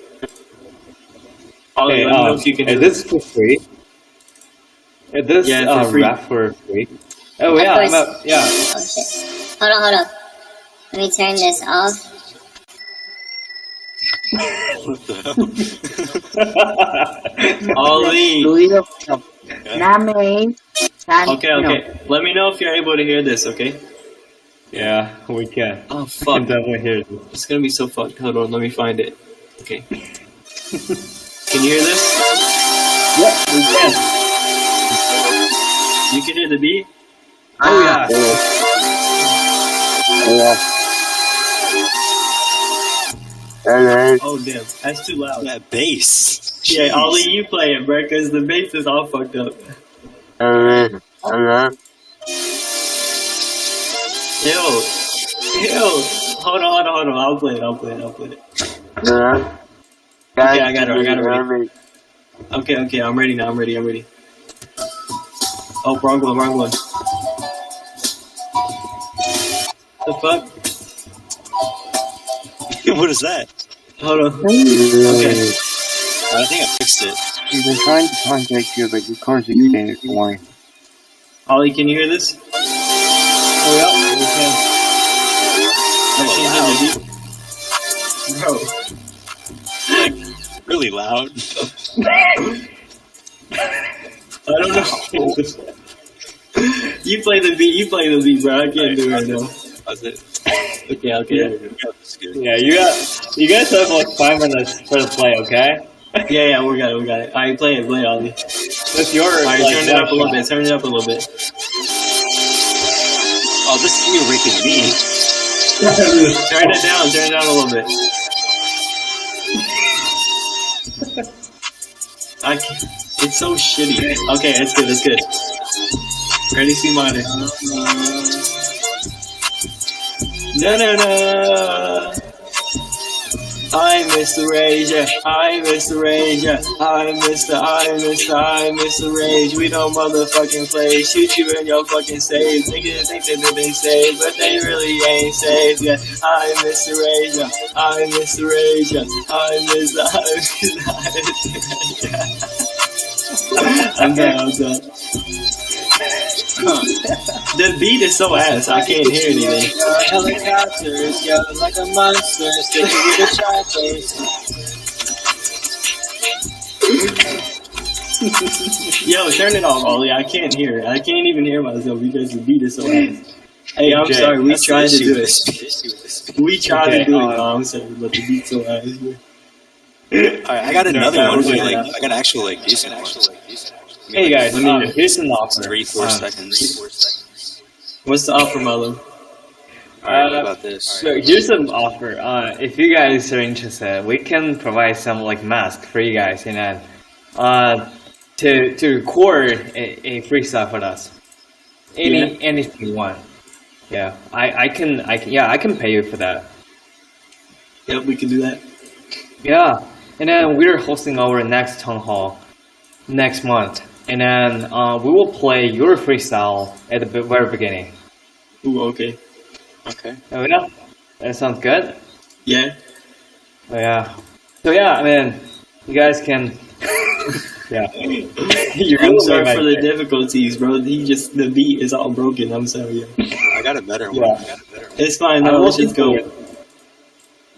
Ollie, let me know if you can hear this. Is this for free? Is this for free. rap for free? Oh yeah, yeah. Oh shit. Hold on. Let me turn this off. What the hell? Ollie. Not me. Okay. Let me know if you're able to hear this, okay? Yeah, we can. Oh, fuck. I can definitely hear this. It's gonna be so fucked. Hold on, let me find it. Okay. Can you hear this? Yep, we can. You can hear the beat? Oh, yeah. Oh, damn. That's too loud. That bass. Yeah, Ollie, you play it, bro, because the bass is all fucked up. Ew. Hold on. I'll play it. Okay, I got it ready. Okay, I'm ready now. I'm ready. Oh, wrong one. The fuck? What is that? Hold on. Okay. I think I fixed it. We've been trying to contact you, but your card's extended for warning. Ollie, can you hear this? Oh, yeah, we can. Bro. Really loud. I don't know. You play the beat, bro. I can't do it right now. That's it. Okay. Yeah, you guys have like 5 minutes for the play, okay? Yeah, we got it. Alright, play it, Ollie. It's your Alright, turn it up a little bit. Oh, this is you raking me. Turn it down a little bit. I can't. It's so shitty. Okay, it's good. Ready, C minor. No. I'm Mr. Rage, I'm Mr. Rage. We don't motherfucking play. Shoot you in your fucking save. Niggas think that they've been saved, but they really ain't saved. Yeah, I'm Mr. Rage, I'm done. The beat is so ass, I can't hear anything. Helicopters, yo, like a monster, sticking with the tri-face. Yo, turn it off, Ollie. I can't hear it. I can't even hear myself because the beat is so ass. Hey, I'm sorry, we tried to do it. We tried to do it, I'm sorry, but the beat's so ass. Alright, I got another one for you, I got an actual, decent one. Hey guys, here's an offer. 3-4 seconds. What's the offer, Milo? Alright, what about this? So here's an offer. If you guys are interested, we can provide some like mask for you guys, to record a freestyle for us. Anything you want. Yeah, I can pay you for that. Yep, we can do that. Yeah, and then we're hosting our next Townhall next month. And then we will play your freestyle at the very beginning. Ooh, okay. Okay. Oh yeah, that sounds good. Yeah. Oh yeah. So yeah, I mean, you guys can. Yeah. I'm sorry for the difficulties, bro. The beat is all broken. I'm sorry. I got a better one. Yeah. It's fine. No, let's just go.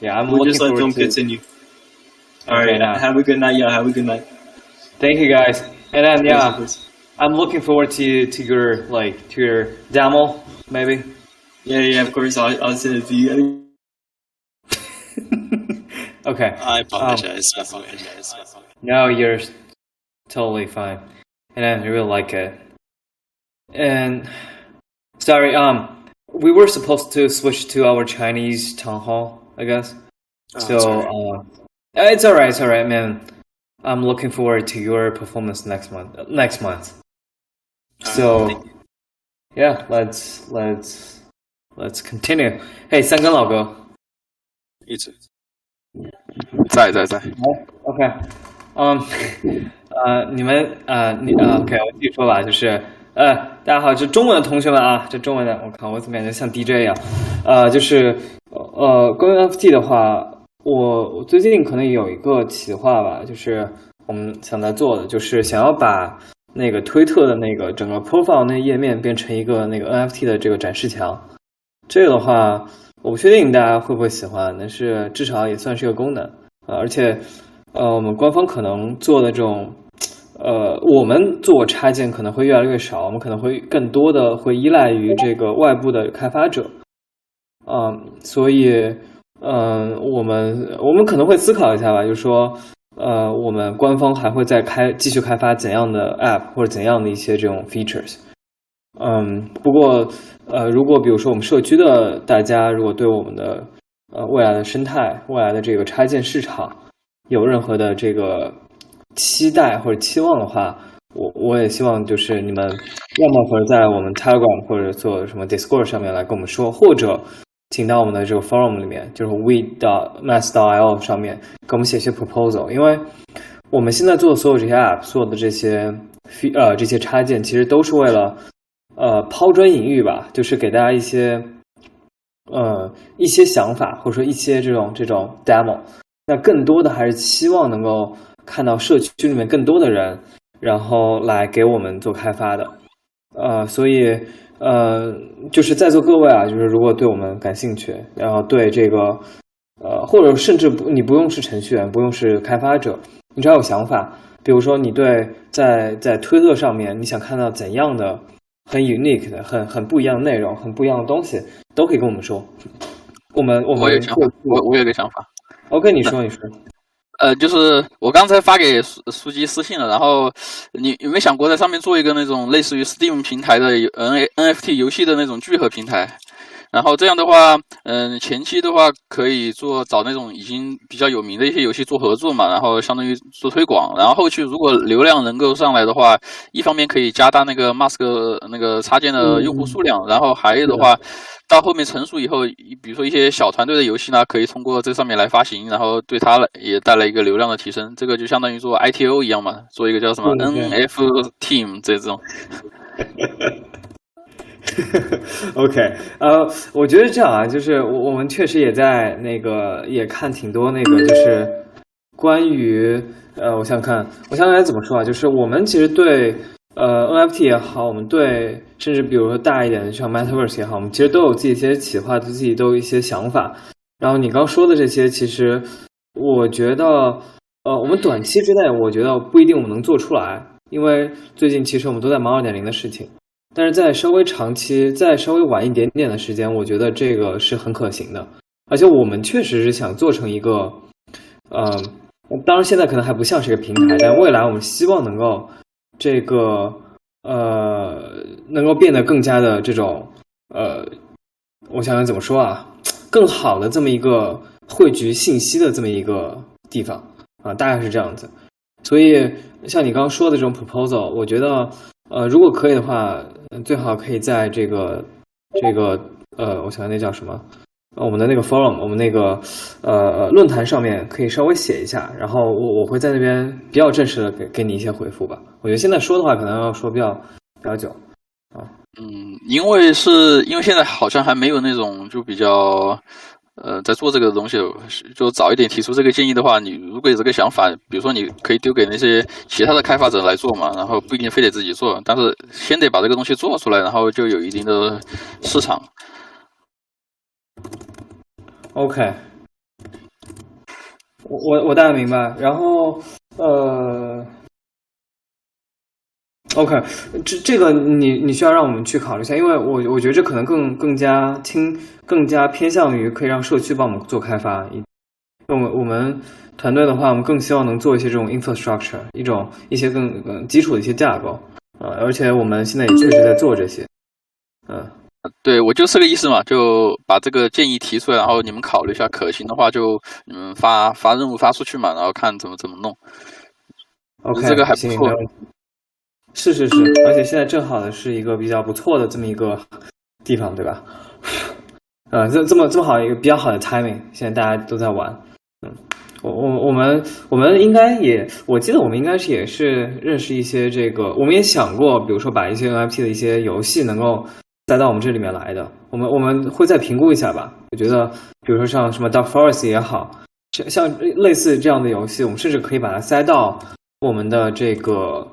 Yeah, we'll just let them continue. All right. Have a good night, y'all. Have a good night. Thank you, guys. And then I'm looking forward to your demo, maybe. Yeah, of course. I'll send it to you. Okay. I apologize. No, you're totally fine. And I really like it. And sorry, we were supposed to switch to our Chinese town hall, I guess. So it's alright, man. I'm looking forward to your performance next month. So, yeah, let's continue. Hey, 三根老哥，一直在。Okay. 你们OK， 我继续说吧，就是大家好，这中文的同学们啊，这中文的，我靠，我怎么感觉像 DJ 一样？就是关于 NFT 的话，我最近可能有一个企划吧，就是我们想在做的，就是想要把那个推特的那个整个 profile 那页面变成一个那个 NFT 的这个展示墙。这个的话，我不确定大家会不会喜欢，但是至少也算是一个功能而且我们官方可能做的这种我们做插件可能会越来越少，我们可能会更多的会依赖于这个外部的开发者所以我们可能会思考一下吧，就是说我们官方还会再继续开发怎样的 app 或者怎样的一些这种 features。不过如果比如说我们社区的大家如果对我们的未来的生态、未来的这个插件市场有任何的这个期待或者期望的话，我也希望就是你们要么或者在我们 Telegram 或者做什么 Discord 上面来跟我们说，或者请到我们的这个 forum 里面，就是 we.mass.io 上面给我们写些 proposal， 因为我们现在做的所有这些 app 所有的这些插件其实都是为了抛砖引玉吧，就是给大家一些想法，或者说一些这种 demo。那更多的还是希望能够看到社区里面更多的人，然后来给我们做开发的。所以就是在座各位啊，就是如果对我们感兴趣，然后对这个或者甚至你不用是程序员，不用是开发者，你只要有想法，比如说你对在推特上面你想看到怎样的很 unique 的很不一样的内容，很不一样的东西，都可以跟我们说。我有想法，我有个想法。OK， 你说。就是我刚才发给书记私信了，然后你有没有想过在上面做一个那种类似于 Steam 平台的 NFT 游戏的那种聚合平台？然后这样的话，前期的话可以找那种已经比较有名的一些游戏做合作嘛，然后相当于做推广。然后后期如果流量能够上来的话，一方面可以加大那个 Mask 那个插件的用户数量，然后还有的话，到后面成熟以后，比如说一些小团队的游戏呢，可以通过这上面来发行，然后对它也带来一个流量的提升。这个就相当于做 ITO 一样嘛，做一个叫什么 NF Team 这种。OK， 我觉得这样啊，就是我们确实也在那个也看挺多那个，就是关于我想看该怎么说啊，就是我们其实对NFT 也好，我们对甚至比如说大一点的像 Metaverse 也好，我们其实都有自己一些企划，对自己都有一些想法。然后你刚说的这些，其实我觉得我们短期之内，我觉得不一定我们能做出来，因为最近其实我们都在忙 2.0 的事情。但是在稍微长期，再稍微晚一点点的时间，我觉得这个是很可行的。而且我们确实是想做成一个，当然现在可能还不像是一个平台，但未来我们希望能够这个能够变得更加的这种我想想怎么说啊，更好的这么一个汇聚信息的这么一个地方大概是这样子。所以像你刚刚说的这种 proposal， 我觉得如果可以的话，最好可以在这个我想那叫什么我们的那个 forum， 我们那个论坛上面可以稍微写一下，然后我会在那边比较正式的给你一些回复吧。我觉得现在说的话可能要说比较久因为现在好像还没有那种就比较在做这个东西，就早一点提出这个建议的话，你如果有这个想法，比如说你可以丢给那些其他的开发者来做嘛，然后不一定非得自己做，但是先得把这个东西做出来，然后就有一定的市场。OK， 我大概明白。然后OK， 这个你需要让我们去考虑一下，因为我觉得这可能更加偏向于可以让社区帮我们做开发。我们团队的话，我们更希望能做一些这种 infrastructure， 一些更基础的一些架构而且我们现在也确实在做这些。对，我就这个意思嘛，就把这个建议提出来，然后你们考虑一下，可行的话就发任务发出去嘛，然后看怎么弄。OK， 这个还不错。是，而且现在正好的是一个比较不错的这么一个地方，对吧？这么好一个比较好的 timing， 现在大家都在玩。我们应该也，我记得我们应该是也是认识一些这个，我们也想过，比如说把一些 NFT 的一些游戏能够带到我们这里面来的，我们会再评估一下吧。我觉得，比如说像什么 Dark Forest 也好，像类似这样的游戏，我们甚至可以把它塞到我们的这个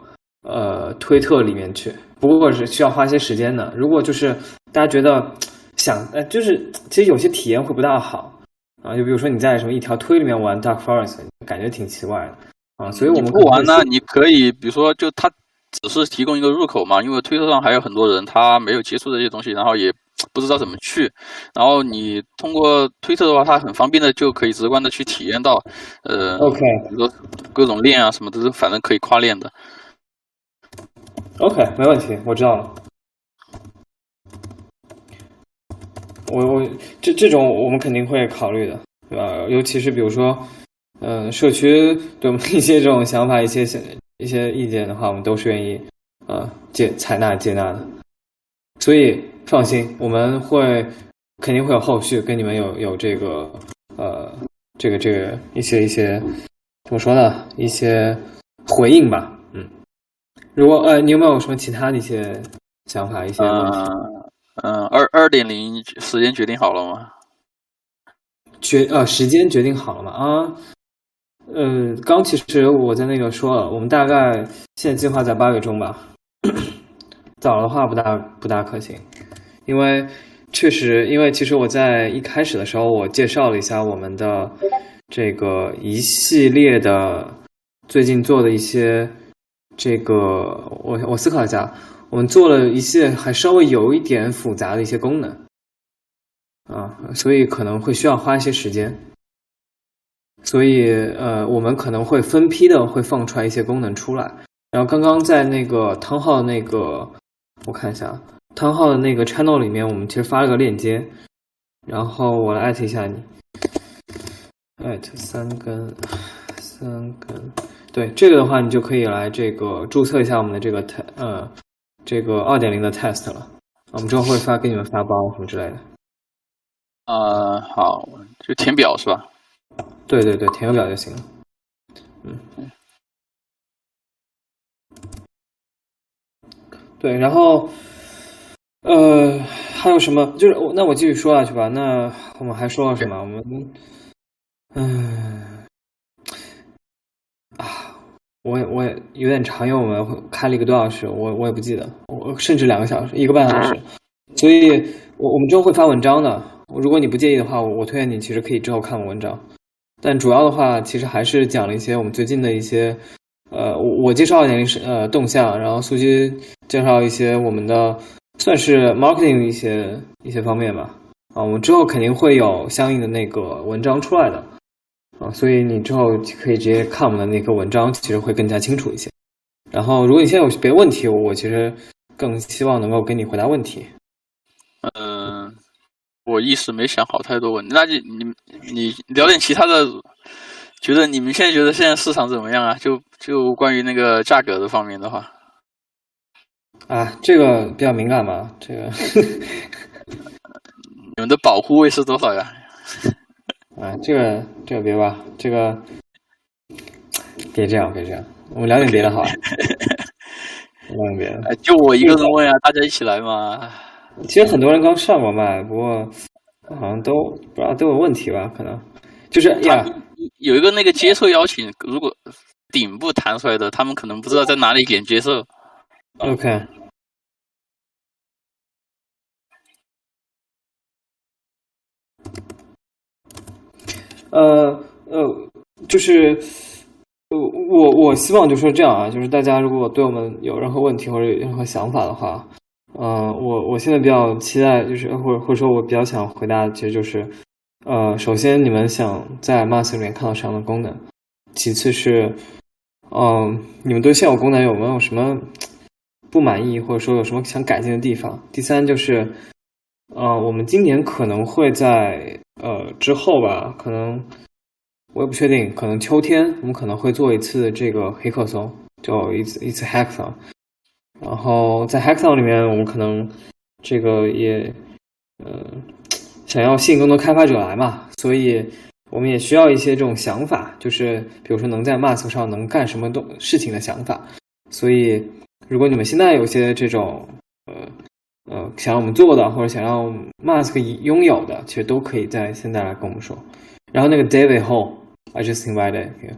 推特里面去。不过是需要花一些时间的。如果就是大家觉得就是其实有些体验会不大好。啊，就比如说你在什么一条推里面玩 Dark Forest， 感觉挺奇怪的啊，所以我们不玩呢，你可以比如说就它只是提供一个入口嘛，因为推特上还有很多人他没有接触这些东西，然后也不知道怎么去，然后你通过推特的话，它很方便的就可以直观的去体验到，OK， 比如说各种链啊什么的，反正可以跨链的。OK， 没问题，我知道了。我这种我们肯定会考虑的，对吧？尤其是比如说，社区对我们一些这种想法、一些意见的话，我们都是愿意采纳接纳的。所以放心，我们肯定会有后续跟你们有这个这个一些怎么说呢？一些回应吧。如果你有没有什么其他的一些想法、一些问题？2.0时间决定好了吗？时间决定好了吗？刚其实我在那个说了，我们大概现在计划在8月中吧，早的话不大可行，因为其实我在一开始的时候我介绍了一下我们的这个一系列的最近做的一些这个我思考一下。我们做了一些还稍微有一点复杂的一些功能所以可能会需要花一些时间，所以我们可能会分批的会放出来一些功能出来。然后刚刚在那个Townhall那个我看一下Townhall的那个 channel 里面，我们其实发了个链接，然后我来艾特一下你，艾特三根，对，这个的话你就可以来这个注册一下我们的这个这个 2.0 的 test 了，我们之后会给你们发包什么之类的。好，就填表是吧？对，填个表就行了。对，然后还有什么？就是那我继续说下去吧。那我们还说了什么？我们我也有点长，因为我们开了1个多小时，我也不记得，我甚至2个小时，1个半小时，所以我们之后会发文章的。如果你不介意的话，我推荐你其实可以之后看文章。但主要的话，其实还是讲了一些我们最近的一些我介绍一点动向，然后苏西介绍一些我们的算是 marketing 的一些方面吧。我们之后肯定会有相应的那个文章出来的。所以你之后可以直接看我们的那个文章，其实会更加清楚一些。然后如果你现在有别的问题，我其实更希望能够给你回答问题。我一时没想好太多问题，那就你聊点其他的，觉得你们现在市场怎么样啊？就关于那个价格的方面的话，这个比较敏感吧？这个你们的保护位是多少呀？这个别吧，这个别这样，我们聊点别的好了。聊点别的。就我一个人问啊，大家一起来嘛。其实很多人刚上过麦，不过好像都不知道都有问题吧？可能就是有一个那个接受邀请，如果顶部弹出来的，他们可能不知道在哪里点接受。OK。就是我希望就是这样啊，就是大家如果对我们有任何问题或者有任何想法的话，我现在比较期待，就是或者说我比较想回答，其实就是首先你们想在 Mask 里面看到什么样的功能，其次是你们对现有功能有没有什么不满意，或者说有什么想改进的地方，第三就是我们今年可能会在之后吧，可能我也不确定，可能秋天我们可能会做一次这个黑客松，就一次 hackathon。然后在 hackathon 里面，我们可能这个也想要吸引更多开发者来嘛，所以我们也需要一些这种想法，就是比如说能在 Mask 上能干什么事情的想法。所以，如果你们现在有些这种想让我们做的，或者想让 Mask 拥有的，其实都可以在现在来跟我们说。然后那个 David Ho，I just invited you。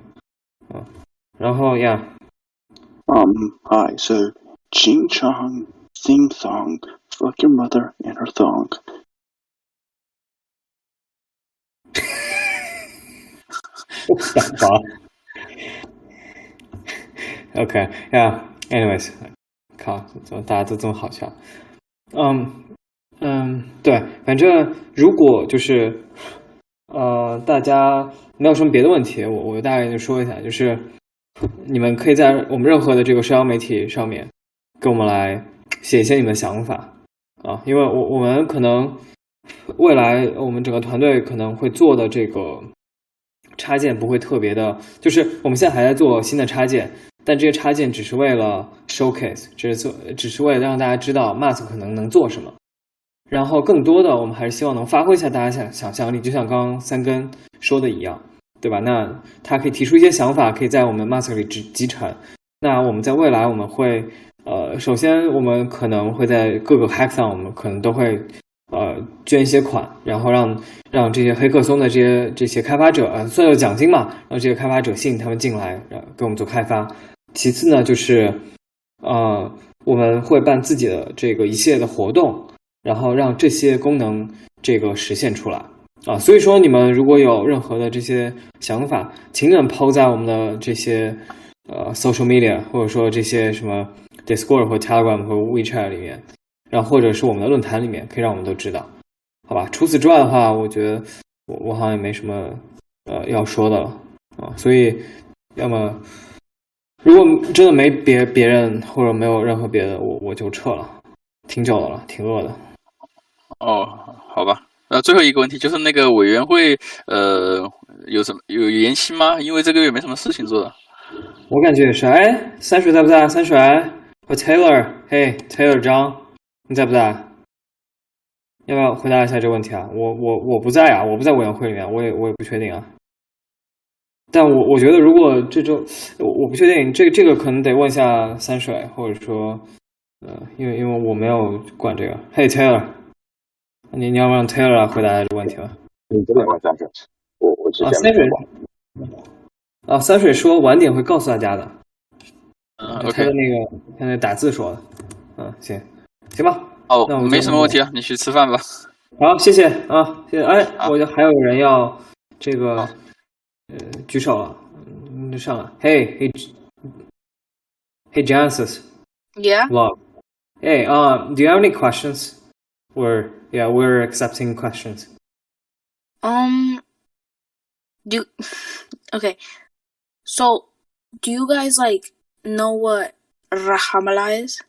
然后 yeah。Hi. So, Ching Chong, theme song, fuck your mother and her thong. Okay, yeah. Anyways， 靠，怎么大家都这么好笑？对，反正如果就是大家没有什么别的问题，我大概就说一下，就是你们可以在我们任何的这个社交媒体上面跟我们来写一些你们的想法啊，因为我们可能未来我们整个团队可能会做的这个插件不会特别的，就是我们现在还在做新的插件，但这些插件只是为了 showcase， 只是为了让大家知道 Mask 可能做什么。然后更多的我们还是希望能发挥一下大家想象力，就像刚刚三根说的一样，对吧？那他可以提出一些想法，可以在我们 Mask 里集成。那我们在未来我们会首先我们可能会在各个 hackathon 我们可能都会捐一些款，然后让这些黑客松的这些开发者算有奖金嘛，让这些开发者吸引他们进来给我们做开发。其次呢就是我们会办自己的这个一系列的活动，然后让这些功能这个实现出来啊。所以说你们如果有任何的这些想法，请你们抛在我们的这些social media， 或者说这些什么 Discord 或 Telegram 或 WeChat 里面，然后或者是我们的论坛里面，可以让我们都知道，好吧？除此之外的话，我觉得我好像也没什么要说的了啊。所以要么如果真的没别人或者没有任何别的，我就撤了，挺久了，挺饿的。哦，好吧。最后一个问题就是那个委员会有延期吗？因为这个月没什么事情做的。我感觉也是。哎，三水在不在？三水和 Taylor， 嘿 Taylor 张，你在不在？要不要回答一下这个问题啊？我不在啊，我不在委员会里面，我也不确定啊。但我觉得如果这周我不确定，这个可能得问一下三水，或者说因为我没有管这个。嘿 Taylor， 你要不让 Taylor 来回答这个问题吧？你这个问三水，我之前三水三水说晚点会告诉大家的。他的那个打字说的。行吧。哦，那没什么问题啊，你去吃饭吧。好，谢谢啊，谢谢。哎，我觉得还有人要这个举手了，就上来。Hey Genesis. Yeah. Vlog. Hey, do you have any questions? Yeah, we're accepting questions. Okay. So, do you guys know what Rahamala is?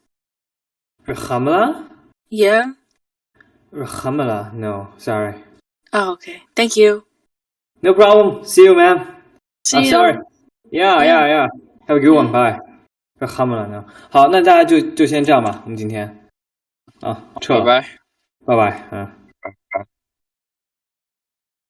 Rahamala? Yeah. Rahamala? No, sorry. Oh, okay. Thank you. No problem. See you, man. See you. Sorry. Yeah. Have a good one. Bye. Rahamala no. 好，那大家就先这样吧。我们今天撤了。拜拜。拜拜。